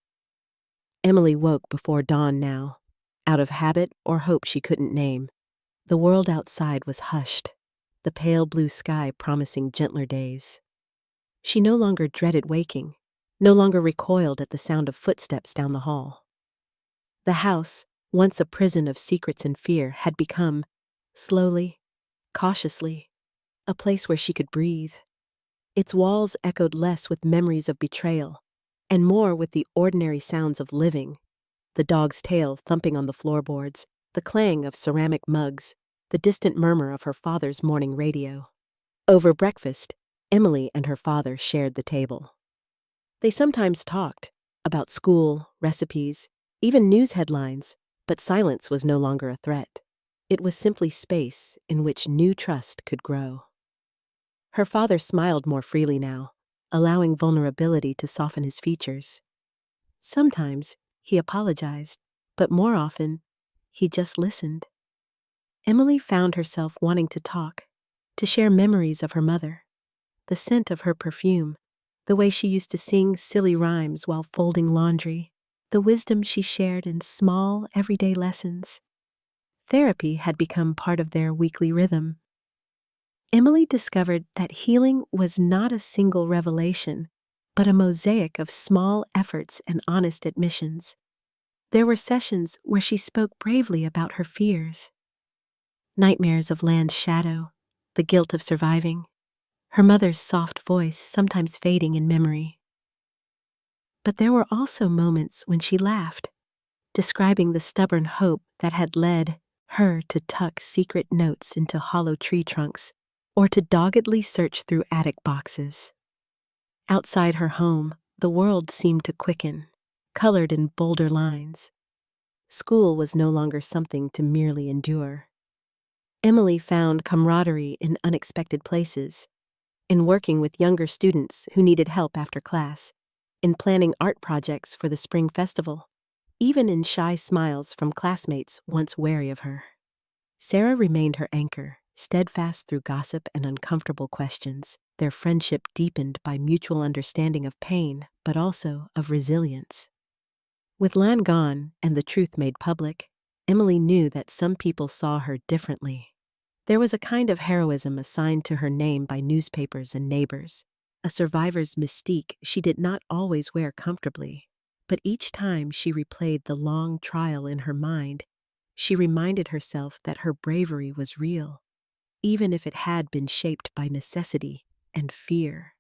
Emily woke before dawn now, out of habit or hope she couldn't name. The world outside was hushed, the pale blue sky promising gentler days. She no longer dreaded waking, no longer recoiled at the sound of footsteps down the hall. The house, once a prison of secrets and fear, had become, slowly, cautiously, a place where she could breathe. Its walls echoed less with memories of betrayal, and more with the ordinary sounds of living, the dog's tail thumping on the floorboards, the clang of ceramic mugs, the distant murmur of her father's morning radio. Over breakfast, Emily and her father shared the table. They sometimes talked about school, recipes, even news headlines, but silence was no longer a threat. It was simply space in which new trust could grow. Her father smiled more freely now, allowing vulnerability to soften his features. Sometimes he apologized, but more often, he just listened. Emily found herself wanting to talk, to share memories of her mother, the scent of her perfume, the way she used to sing silly rhymes while folding laundry, the wisdom she shared in small, everyday lessons. Therapy had become part of their weekly rhythm. Emily discovered that healing was not a single revelation, but a mosaic of small efforts and honest admissions. There were sessions where she spoke bravely about her fears. Nightmares of Lan's shadow, the guilt of surviving, her mother's soft voice sometimes fading in memory. But there were also moments when she laughed, describing the stubborn hope that had led, her to tuck secret notes into hollow tree trunks or to doggedly search through attic boxes. Outside her home, the world seemed to quicken, colored in bolder lines. School was no longer something to merely endure. Emily found camaraderie in unexpected places, in working with younger students who needed help after class, in planning art projects for the spring festival, even in shy smiles from classmates once wary of her. Sarah remained her anchor, steadfast through gossip and uncomfortable questions. Their friendship deepened by mutual understanding of pain, but also of resilience. With Lan gone and the truth made public, Emily knew that some people saw her differently. There was a kind of heroism assigned to her name by newspapers and neighbors, a survivor's mystique she did not always wear comfortably. But each time she replayed the long trial in her mind, she reminded herself that her bravery was real, even if it had been shaped by necessity and fear.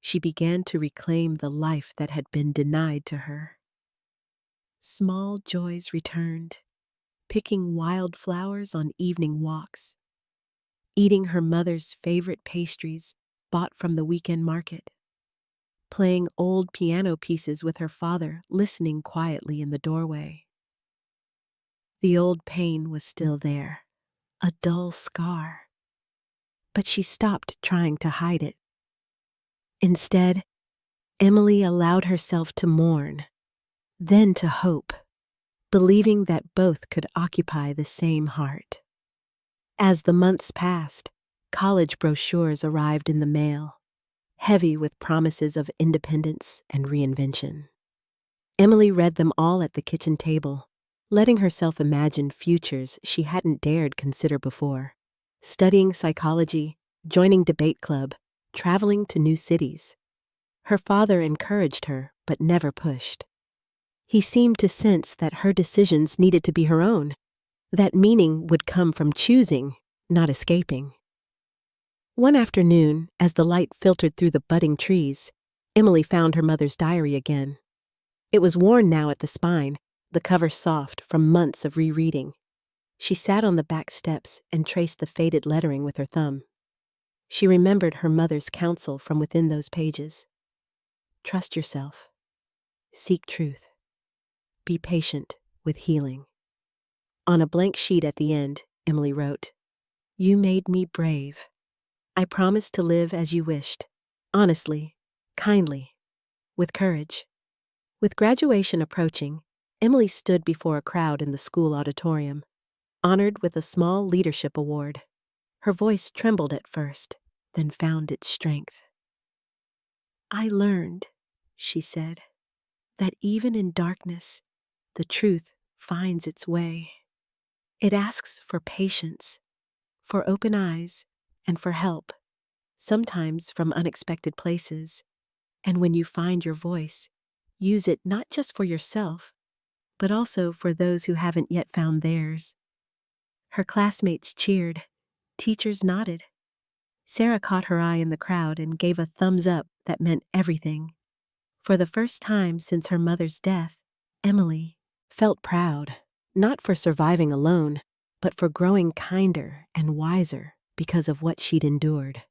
She began to reclaim the life that had been denied to her. Small joys returned, picking wildflowers on evening walks, eating her mother's favorite pastries bought from the weekend market, playing old piano pieces with her father, listening quietly in the doorway. The old pain was still there, a dull scar, but she stopped trying to hide it. Instead, Emily allowed herself to mourn, then to hope, believing that both could occupy the same heart. As the months passed, college brochures arrived in the mail, heavy with promises of independence and reinvention. Emily read them all at the kitchen table, letting herself imagine futures she hadn't dared consider before. Studying psychology, joining debate club, traveling to new cities. Her father encouraged her, but never pushed. He seemed to sense that her decisions needed to be her own, that meaning would come from choosing, not escaping. One afternoon, as the light filtered through the budding trees, Emily found her mother's diary again. It was worn now at the spine, the cover soft from months of rereading. She sat on the back steps and traced the faded lettering with her thumb. She remembered her mother's counsel from within those pages. Trust yourself. Seek truth. Be patient with healing. On a blank sheet at the end, Emily wrote, "You made me brave. I promised to live as you wished, honestly, kindly, with courage." With graduation approaching, Emily stood before a crowd in the school auditorium, honored with a small leadership award. Her voice trembled at first, then found its strength. "I learned," she said, "that even in darkness, the truth finds its way. It asks for patience, for open eyes, and for help, sometimes from unexpected places. And when you find your voice, use it not just for yourself, but also for those who haven't yet found theirs." Her classmates cheered, teachers nodded. Sarah caught her eye in the crowd and gave a thumbs up that meant everything. For the first time since her mother's death, Emily felt proud, not for surviving alone, but for growing kinder and wiser because of what she'd endured.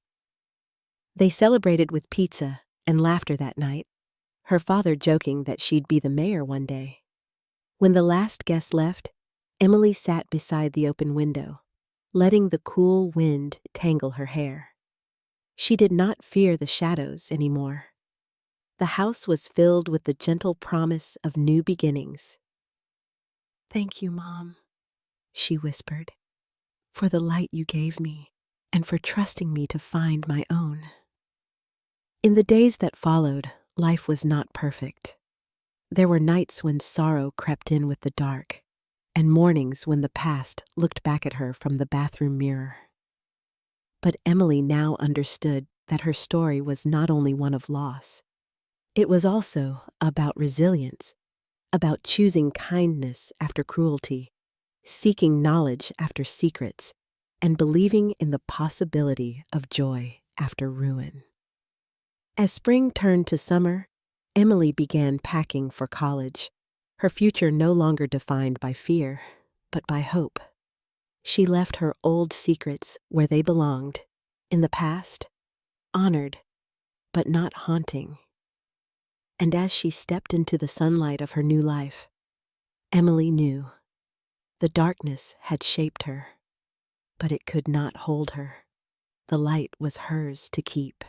They celebrated with pizza and laughter that night, her father joking that she'd be the mayor one day. When the last guest left, Emily sat beside the open window, letting the cool wind tangle her hair. She did not fear the shadows anymore. The house was filled with the gentle promise of new beginnings. "Thank you, Mom," she whispered, "for the light you gave me and for trusting me to find my own." In the days that followed, life was not perfect. There were nights when sorrow crept in with the dark, and mornings when the past looked back at her from the bathroom mirror. But Emily now understood that her story was not only one of loss. It was also about resilience, about choosing kindness after cruelty, seeking knowledge after secrets, and believing in the possibility of joy after ruin. As spring turned to summer, Emily began packing for college, her future no longer defined by fear, but by hope. She left her old secrets where they belonged, in the past, honored, but not haunting. And as she stepped into the sunlight of her new life, Emily knew the darkness had shaped her, but it could not hold her. The light was hers to keep.